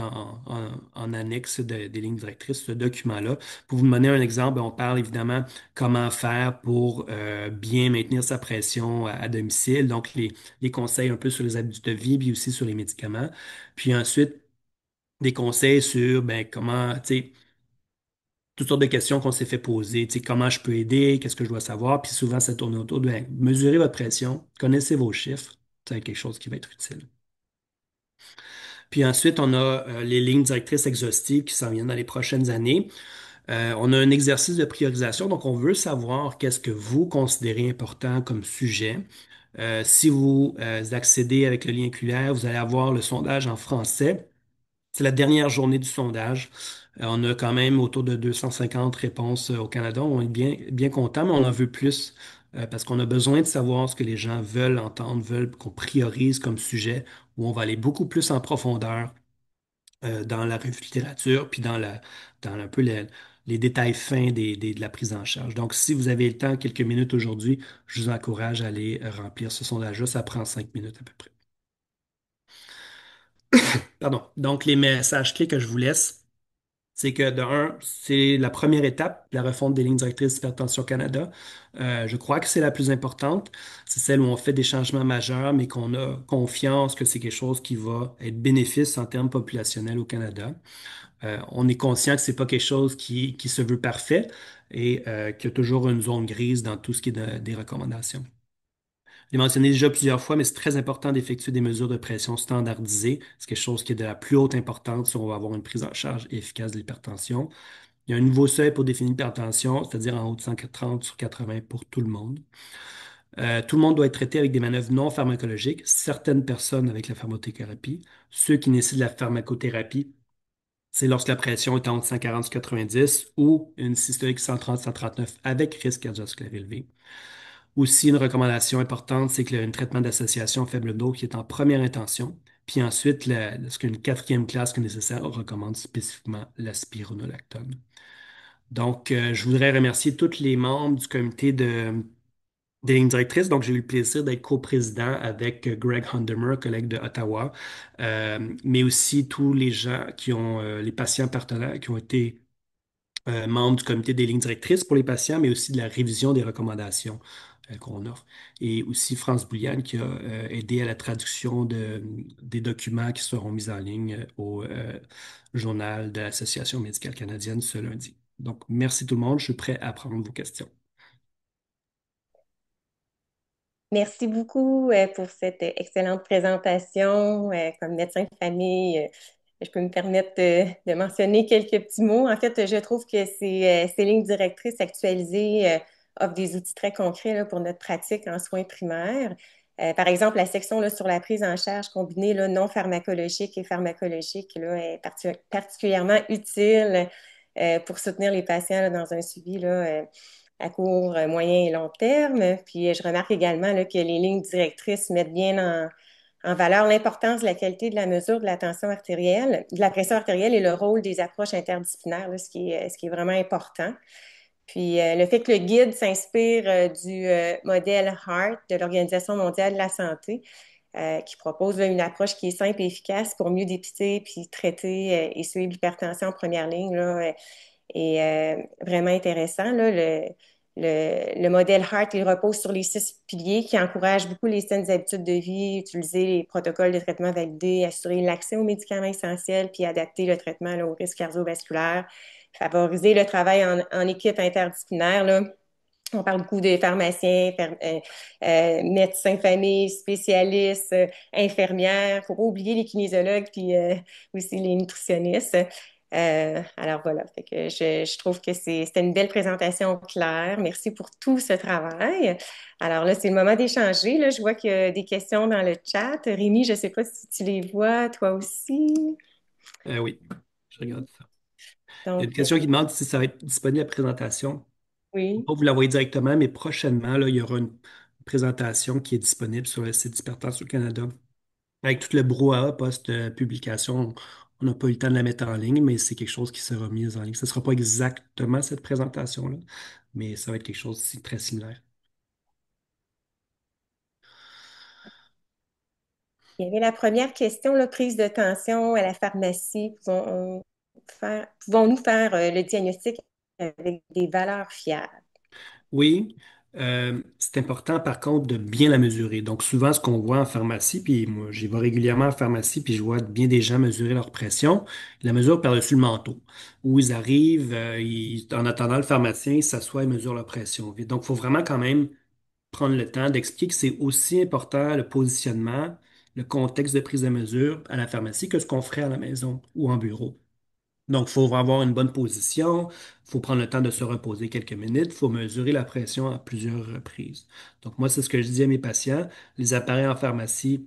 en annexe des lignes directrices ce document-là. Pour vous donner un exemple, on parle évidemment comment faire pour bien maintenir sa pression à domicile, donc les conseils un peu sur les habitudes de vie, puis aussi sur les médicaments. Puis ensuite, des conseils sur ben, comment, tu sais, toutes sortes de questions qu'on s'est fait poser. Tu sais, comment je peux aider, qu'est-ce que je dois savoir, puis souvent ça tourne autour de ben, mesurer votre pression, connaissez vos chiffres, c'est quelque chose qui va être utile. Puis ensuite, on a les lignes directrices exhaustives qui s'en viennent dans les prochaines années. On a un exercice de priorisation, donc on veut savoir qu'est-ce que vous considérez important comme sujet. Si vous accédez avec le lien oculaire, vous allez avoir le sondage en français. C'est la dernière journée du sondage. On a quand même autour de 250 réponses au Canada. On est bien content, mais on en veut plus parce qu'on a besoin de savoir ce que les gens veulent entendre, veulent qu'on priorise comme sujet, où on va aller beaucoup plus en profondeur dans la littérature, puis dans un peu les détails fins de la prise en charge. Donc, si vous avez le temps, quelques minutes aujourd'hui, je vous encourage à aller remplir ce sondage-là. Ça prend 5 minutes à peu près. Pardon. Donc, les messages clés que je vous laisse, c'est que de un, c'est la première étape, la refonte des lignes directrices d'Hypertension Canada. Je crois que c'est la plus importante. C'est celle où on fait des changements majeurs, mais qu'on a confiance que c'est quelque chose qui va être bénéfice en termes populationnels au Canada. On est conscient que c'est pas quelque chose qui se veut parfait et qu'il y a toujours une zone grise dans tout ce qui est des recommandations. Je l'ai mentionné déjà plusieurs fois, mais c'est très important d'effectuer des mesures de pression standardisées. C'est quelque chose qui est de la plus haute importance si on va avoir une prise en charge efficace de l'hypertension. Il y a un nouveau seuil pour définir l'hypertension, c'est-à-dire en haut de 130 sur 80 pour tout le monde. Tout le monde doit être traité avec des manœuvres non pharmacologiques, certaines personnes avec la pharmacothérapie, ceux qui nécessitent la pharmacothérapie, c'est lorsque la pression est entre 140 et 90 ou une systolique 130-139 avec risque cardiovasculaire élevé. Aussi, une recommandation importante, c'est qu'il y a un traitement d'association faible dose qui est en première intention. Puis ensuite, lorsqu'une quatrième classe qui est nécessaire, on recommande spécifiquement la spironolactone. Donc, je voudrais remercier tous les membres du comité des lignes directrices. Donc, j'ai eu le plaisir d'être coprésident avec Greg Hundemer, collègue de Ottawa, mais aussi tous les gens les patients partenaires qui ont été membres du comité des lignes directrices pour les patients, mais aussi de la révision des recommandations qu'on offre. Et aussi France Bouliane qui a aidé à la traduction des documents qui seront mis en ligne au journal de l'Association médicale canadienne ce lundi. Donc, merci tout le monde. Je suis prêt à prendre vos questions. Merci beaucoup pour cette excellente présentation. Comme médecin de famille, je peux me permettre de mentionner quelques petits mots. En fait, je trouve que ces lignes directrices actualisées offrent des outils très concrets là, pour notre pratique en soins primaires. Par exemple, la section là, sur la prise en charge combinée là, non pharmacologique et pharmacologique là, est particulièrement utile pour soutenir les patients là, dans un suivi là, à court, moyen et long terme. Puis je remarque également là, que les lignes directrices mettent bien en valeur l'importance de la qualité de la mesure de la tension artérielle, de la pression artérielle et le rôle des approches interdisciplinaires, là, ce qui est vraiment important. Puis le fait que le guide s'inspire du modèle HEART de l'Organisation mondiale de la santé, qui propose là, une approche qui est simple et efficace pour mieux dépister puis traiter et suivre l'hypertension en première ligne, là, et vraiment intéressant. Là, le modèle HEART, il repose sur les 6 piliers qui encouragent beaucoup les saines habitudes de vie, utiliser les protocoles de traitement validés, assurer l'accès aux médicaments essentiels, puis adapter le traitement là, aux risques cardiovasculaires, favoriser le travail en équipe interdisciplinaire. Là. On parle beaucoup de pharmaciens, médecins famille, spécialistes, infirmières. Faut pas oublier les kinésiologues puis aussi les nutritionnistes. Alors voilà, fait que je trouve que c'était une belle présentation claire. Merci pour tout ce travail. Alors là, c'est le moment d'échanger. Là, je vois qu'il y a des questions dans le chat. Rémi, je ne sais pas si tu les vois, toi aussi. Oui, je regarde ça. Il y a une Donc, question qui demande si ça va être disponible la présentation. On oui. va vous l'envoyer directement, mais prochainement, là, il y aura une présentation qui est disponible sur le site d'Hypertension Canada. Avec tout le brouhaha post-publication, on n'a pas eu le temps de la mettre en ligne, mais c'est quelque chose qui sera mis en ligne. Ce ne sera pas exactement cette présentation-là, mais ça va être quelque chose de très similaire. Il y avait la première question, la prise de tension à la pharmacie. Pouvons-nous faire le diagnostic avec des valeurs fiables? Oui, c'est important par contre de bien la mesurer. Donc souvent ce qu'on voit en pharmacie, puis moi j'y vais régulièrement en pharmacie, puis je vois bien des gens mesurer leur pression, ils la mesurent par-dessus le manteau, où ils arrivent, en attendant le pharmacien, ils s'assoient et mesurent leur pression. Donc il faut vraiment quand même prendre le temps d'expliquer que c'est aussi important le positionnement, le contexte de prise de mesure à la pharmacie que ce qu'on ferait à la maison ou en bureau. Donc, il faut avoir une bonne position, il faut prendre le temps de se reposer quelques minutes, il faut mesurer la pression à plusieurs reprises. Donc, moi, c'est ce que je dis à mes patients. Les appareils en pharmacie,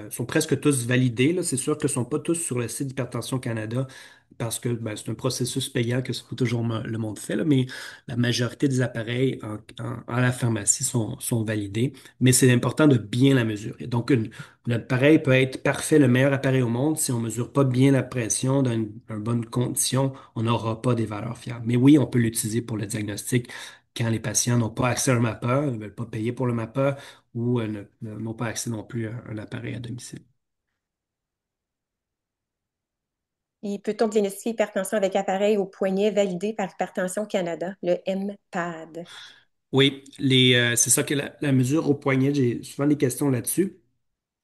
sont presque tous validés, là. C'est sûr qu'ils ne sont pas tous sur le site d'Hypertension Canada parce que ben, c'est un processus payant que c'est pas toujours le monde fait, là, mais la majorité des appareils en la pharmacie sont validés. Mais c'est important de bien la mesurer. Donc, un appareil peut être parfait, le meilleur appareil au monde. Si on ne mesure pas bien la pression dans une bonne condition, on n'aura pas des valeurs fiables. Mais oui, on peut l'utiliser pour le diagnostic quand les patients n'ont pas accès à un mappeur, ne veulent pas payer pour le mappeur ou n'ont pas accès non plus à un appareil à domicile. Et peut-on diagnostiquer l'hypertension avec appareil au poignet validé par Hypertension Canada, le MPAD? Oui, c'est ça que la mesure au poignet, j'ai souvent des questions là-dessus.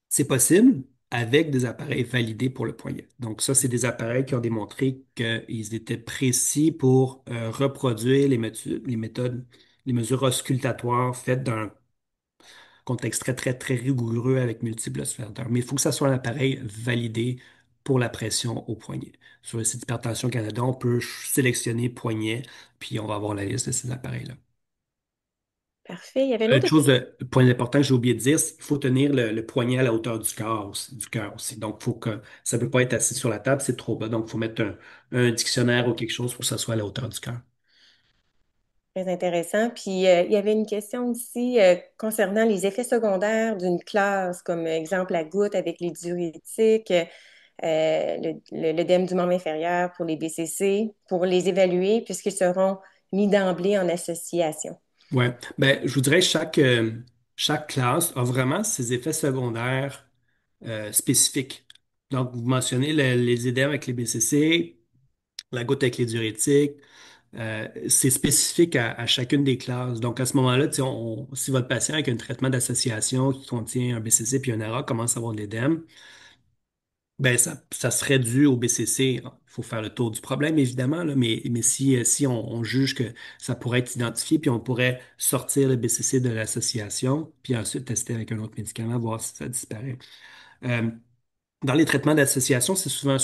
C'est possible avec des appareils validés pour le poignet. Donc ça, c'est des appareils qui ont démontré qu'ils étaient précis pour reproduire les mesures auscultatoires faites dans un contexte très, très, très rigoureux avec multiples oscillateurs. Mais il faut que ça soit un appareil validé pour la pression au poignet. Sur le site Hypertension Canada, on peut sélectionner poignet, puis on va avoir la liste de ces appareils-là. Parfait. Il y avait une Une autre chose, question. point important que j'ai oublié de dire, c'est qu'il faut tenir le poignet à la hauteur du cœur aussi, du cœur aussi. Donc, faut que ça ne peut pas être assis sur la table, c'est trop bas. Donc, il faut mettre un dictionnaire ou quelque chose pour que ça soit à la hauteur du cœur. Très intéressant. Puis, il y avait une question aussi concernant les effets secondaires d'une classe, comme exemple la goutte avec les diurétiques, l'œdème du membre inférieur pour les BCC, pour les évaluer, puisqu'ils seront mis d'emblée en association. Ouais. Ben, je vous dirais que chaque classe a vraiment ses effets secondaires spécifiques. Donc, vous mentionnez les édèmes avec les BCC, la goutte avec les diurétiques. C'est spécifique à chacune des classes. Donc, à ce moment-là, tu sais, si votre patient avec un traitement d'association qui contient un BCC puis un ARA commence à avoir de l'édème, ben ça serait dû au BCC. Il faut faire le tour du problème, évidemment, là, mais si on juge que ça pourrait être identifié, puis on pourrait sortir le BCC de l'association, puis ensuite tester avec un autre médicament, voir si ça disparaît. Euh, dans les traitements d'association, c'est souvent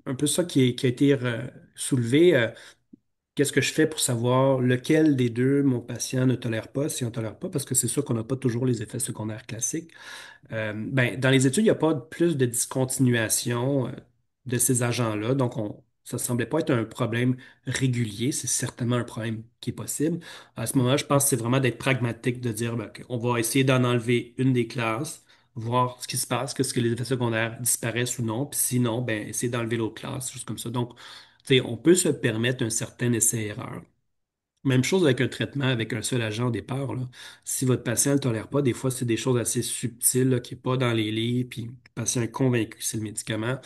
un peu ça qui a été soulevé. Qu'est-ce que je fais pour savoir lequel des deux mon patient ne tolère pas, si on ne tolère pas, parce que c'est sûr qu'on n'a pas toujours les effets secondaires classiques. Ben, dans les études, il n'y a pas plus de discontinuation de ces agents-là, donc ça ne semblait pas être un problème régulier, c'est certainement un problème qui est possible. À ce moment-là, je pense que c'est vraiment d'être pragmatique, de dire ben, OK, on va essayer d'en enlever une des classes, voir ce qui se passe, que les effets secondaires disparaissent ou non, puis sinon, ben, essayer d'enlever l'autre classe, juste comme ça. Donc, tu sais, on peut se permettre un certain essai-erreur. Même chose avec un traitement avec un seul agent au départ, là. Si votre patient ne le tolère pas, des fois, c'est des choses assez subtiles là, qui n'est pas dans les livres, puis le patient est convaincu que c'est le médicament.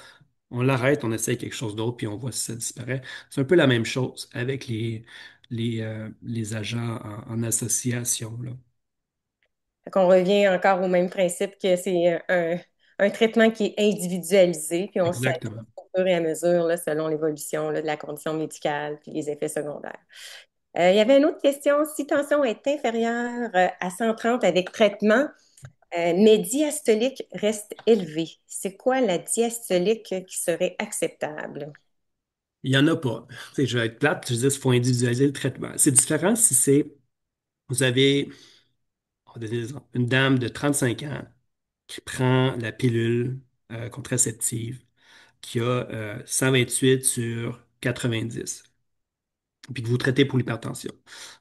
On l'arrête, on essaye quelque chose d'autre, puis on voit si ça disparaît. C'est un peu la même chose avec les agents en association, là. Fait qu'on revient encore au même principe que c'est un traitement qui est individualisé, puis on s'adapte Exactement. au fur et à mesure, là, selon l'évolution là, de la condition médicale puis les effets secondaires. Il y avait une autre question. Si tension est inférieure à 130 avec traitement, mais diastolique reste élevé, c'est quoi la diastolique qui serait acceptable? Il n'y en a pas. Tu sais, je vais être plate, je dis qu'il faut individualiser le traitement. C'est différent si vous avez, on va donner des exemples, une dame de 35 ans qui prend la pilule contraceptive, qui a 128 sur 90, puis que vous traitez pour l'hypertension.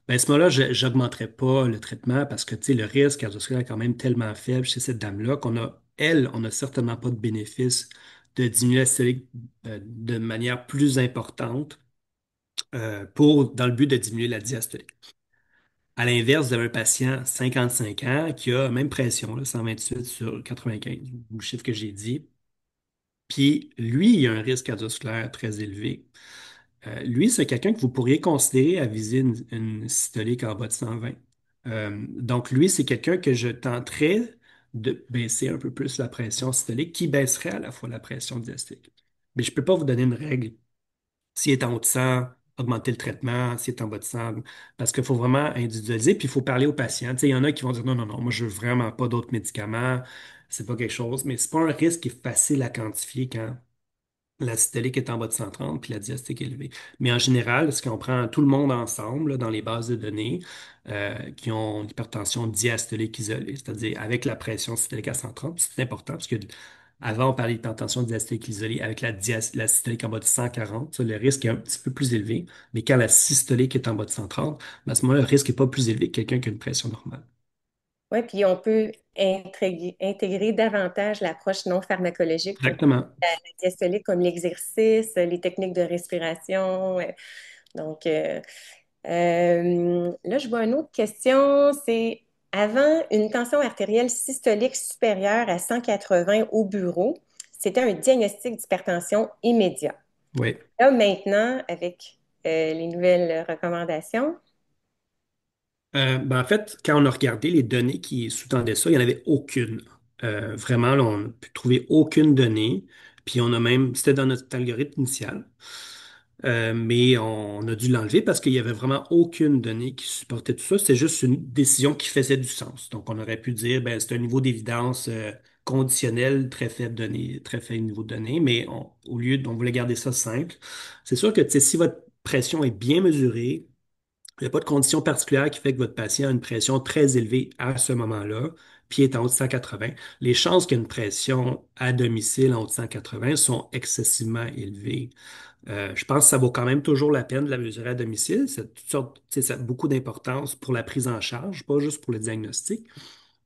Ben, à ce moment-là, je n'augmenterai pas le traitement parce que tu sais, le risque cardiovasculaire est quand même tellement faible chez cette dame-là on n'a certainement pas de bénéfice de diminuer la systolique de manière plus importante dans le but de diminuer la diastolique. À l'inverse, vous avez un patient 55 ans qui a la même pression, là, 128 sur 95, ou le chiffre que j'ai dit. Puis lui, il a un risque cardiovasculaire très élevé. Lui, c'est quelqu'un que vous pourriez considérer à viser une systolique en bas de 120. Donc lui, c'est quelqu'un que je tenterais de baisser un peu plus la pression systolique, qui baisserait à la fois la pression diastolique. Mais je ne peux pas vous donner une règle. S'il est en haut de 100, augmenter le traitement. S'il est en bas de 100, parce qu'il faut vraiment individualiser, puis il faut parler aux patients. Tu sais, il y en a qui vont dire non, non, non, moi je veux vraiment pas d'autres médicaments, c'est pas quelque chose, mais c'est pas un risque qui est facile à quantifier quand la systolique est en bas de 130, puis la diastolique est élevée. Mais en général, ce qu'on prend tout le monde ensemble là, dans les bases de données qui ont une hypertension diastolique isolée, c'est-à-dire avec la pression systolique à 130, c'est important parce que avant, on parlait d'hypertension diastolique isolée avec la systolique en bas de 140, ça, le risque est un petit peu plus élevé. Mais quand la systolique est en bas de 130, ben, à ce moment-là, le risque n'est pas plus élevé que quelqu'un qui a une pression normale. Oui, puis on peut intégrer davantage l'approche non pharmacologique pour Exactement. la diastolique, comme l'exercice, les techniques de respiration. Donc, là, je vois une autre question. C'est avant une tension artérielle systolique supérieure à 180 au bureau, c'était un diagnostic d'hypertension immédiat. Oui. Là, maintenant, avec les nouvelles recommandations, Ben, en fait, quand on a regardé les données qui sous-tendaient ça, il n'y en avait aucune. Vraiment, là, on n'a pu trouver aucune donnée. Puis on a même, c'était dans notre algorithme initial. Mais on a dû l'enlever parce qu'il n'y avait vraiment aucune donnée qui supportait tout ça. C'était juste une décision qui faisait du sens. Donc, on aurait pu dire, ben, c'est un niveau d'évidence conditionnel, très faible données, très faible niveau de données, mais au lieu, on voulait garder ça simple. C'est sûr que, tu sais, si votre pression est bien mesurée, il n'y a pas de condition particulière qui fait que votre patient a une pression très élevée à ce moment-là, puis est en haut de 180. Les chances qu'il y ait une pression à domicile en haut de 180 sont excessivement élevées. Je pense que ça vaut quand même toujours la peine de la mesurer à domicile. C'est toutes sortes, tu sais, ça a beaucoup d'importance pour la prise en charge, pas juste pour le diagnostic.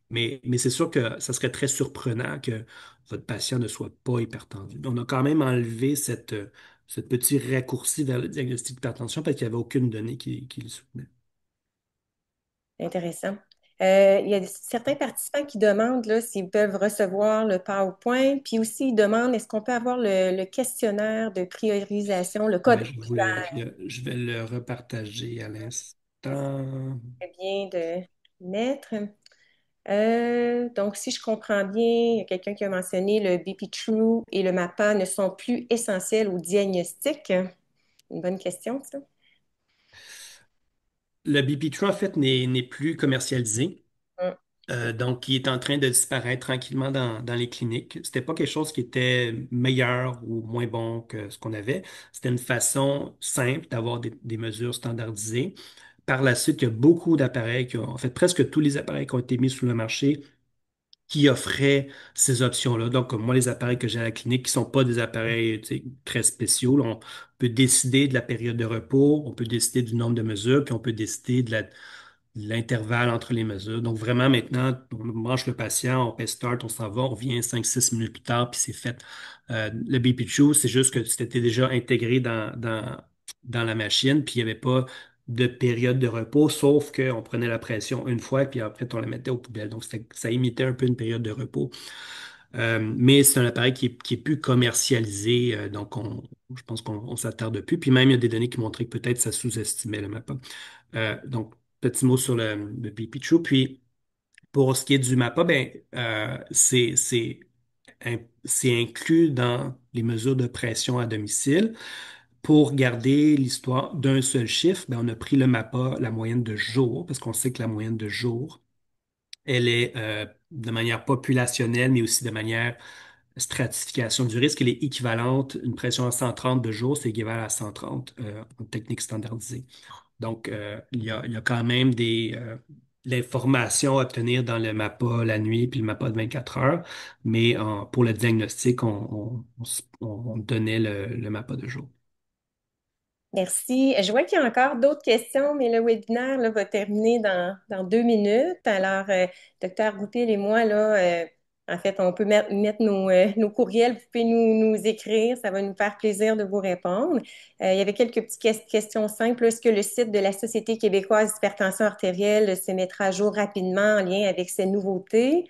Mais c'est sûr que ça serait très surprenant que votre patient ne soit pas hypertendu. On a quand même enlevé ce petit raccourci vers le diagnostic d'hypertension parce qu'il n'y avait aucune donnée qui le soutenait. intéressant. Il y a certains participants qui demandent là, s'ils peuvent recevoir le PowerPoint, puis aussi ils demandent est-ce qu'on peut avoir le questionnaire de priorisation, le code Ouais, je vais le repartager à l'instant. très bien de mettre. Donc, si je comprends bien, il y a quelqu'un qui a mentionné le BP-True et le MAPA ne sont plus essentiels au diagnostic. Une bonne question, ça. Le BP3, en fait, n'est plus commercialisé. Hum. Donc, il est en train de disparaître tranquillement dans les cliniques. C'était pas quelque chose qui était meilleur ou moins bon que ce qu'on avait. C'était une façon simple d'avoir des mesures standardisées. Par la suite, il y a beaucoup d'appareils en fait, presque tous les appareils qui ont été mis sur le marché qui offraient ces options-là. Donc, comme moi, les appareils que j'ai à la clinique, qui sont pas des appareils, tu sais, très spéciaux, là, on peut décider de la période de repos, on peut décider du nombre de mesures, puis on peut décider de l'intervalle entre les mesures. Donc, vraiment, maintenant, on branche le patient, on paye start, on s'en va, on revient 5, 6 minutes plus tard, puis c'est fait. Le BP2, c'est juste que c'était déjà intégré dans la machine, puis il n'y avait pas de période de repos, sauf qu'on prenait la pression une fois, puis après, on la mettait aux poubelles. Donc, ça imitait un peu une période de repos. Mais c'est un appareil qui est plus commercialisé, donc je pense qu'on s'attarde plus. Puis même, il y a des données qui montraient que peut-être ça sous-estimait le MAPA. Donc, petit mot sur le BP-True. Puis, pour ce qui est du MAPA, ben, c'est inclus dans les mesures de pression à domicile. Pour garder l'histoire d'un seul chiffre, ben, on a pris le MAPA, la moyenne de jours, parce qu'on sait que la moyenne de jours, elle est de manière populationnelle, mais aussi de manière stratification du risque, elle est équivalente. Une pression à 130 de jour, c'est équivalent à 130 en technique standardisée. Donc, il y a quand même l'information à obtenir dans le MAPA la nuit puis le MAPA de 24 heures, mais pour le diagnostic, on donnait le MAPA de jour. Merci. Je vois qu'il y a encore d'autres questions, mais le webinaire là, va terminer dans 2 minutes. Alors, docteur Goupil et moi, là, en fait, on peut mettre nos courriels. Vous pouvez nous écrire. Ça va nous faire plaisir de vous répondre. Il y avait quelques petites questions simples. Est-ce que le site de la Société québécoise d'hypertension artérielle se mettra à jour rapidement en lien avec ces nouveautés?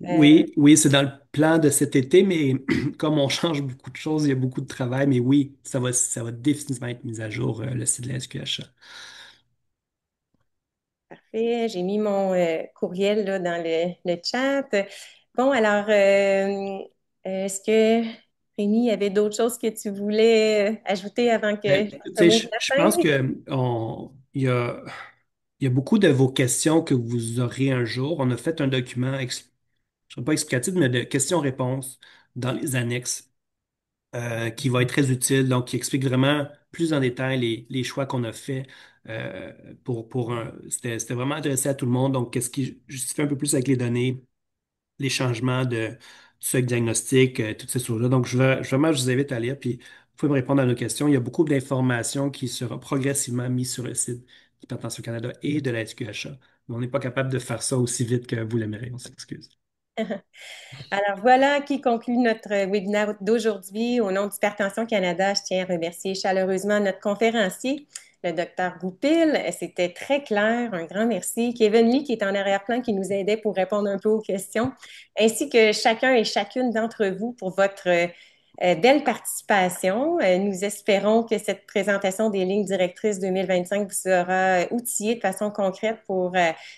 Euh, Oui, oui, c'est dans le plan de cet été, mais comme on change beaucoup de choses, il y a beaucoup de travail, mais oui, ça va définitivement être mis à jour, le site de la SQH. Parfait. J'ai mis mon courriel là, dans le chat. Bon, alors, est-ce que Rémi, il y avait d'autres choses que tu voulais ajouter avant que Ben, je fasse tu le sais, mot de la je fin? pense que il y a beaucoup de vos questions que vous aurez un jour. On a fait un document, je ne sais pas explicatif, mais de questions-réponses dans les annexes. qui va être très utile, donc qui explique vraiment plus en détail les choix qu'on a faits c'était vraiment adressé à tout le monde, donc qu'est-ce qui justifie un peu plus avec les données, les changements de ce diagnostic, toutes ces choses-là. Donc, vraiment, je vous invite à lire, puis vous pouvez me répondre à nos questions. Il y a beaucoup d'informations qui sera progressivement mises sur le site d'Hypertension Canada et de la SQHA. Mais on n'est pas capable de faire ça aussi vite que vous l'aimeriez, on s'excuse. Alors voilà qui conclut notre webinaire d'aujourd'hui. Au nom d'Hypertension Canada, je tiens à remercier chaleureusement notre conférencier, le docteur Goupil. C'était très clair, un grand merci. Kevin Lee, qui est en arrière-plan, qui nous aidait pour répondre un peu aux questions, ainsi que chacun et chacune d'entre vous pour votre belle participation. Nous espérons que cette présentation des lignes directrices 2025 vous sera outillée de façon concrète pour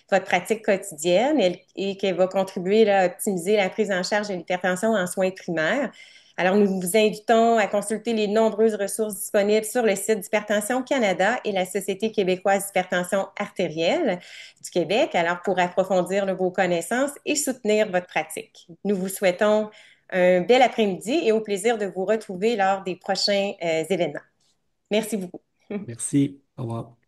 votre pratique quotidienne et qu'elle va contribuer là, à optimiser la prise en charge de l'hypertension en soins primaires. Alors, nous vous invitons à consulter les nombreuses ressources disponibles sur le site d'Hypertension Canada et la Société québécoise d'hypertension artérielle du Québec, alors pour approfondir là, vos connaissances et soutenir votre pratique. Nous vous souhaitons un bel après-midi et au plaisir de vous retrouver lors des prochains événements. Merci beaucoup. Merci. Au revoir.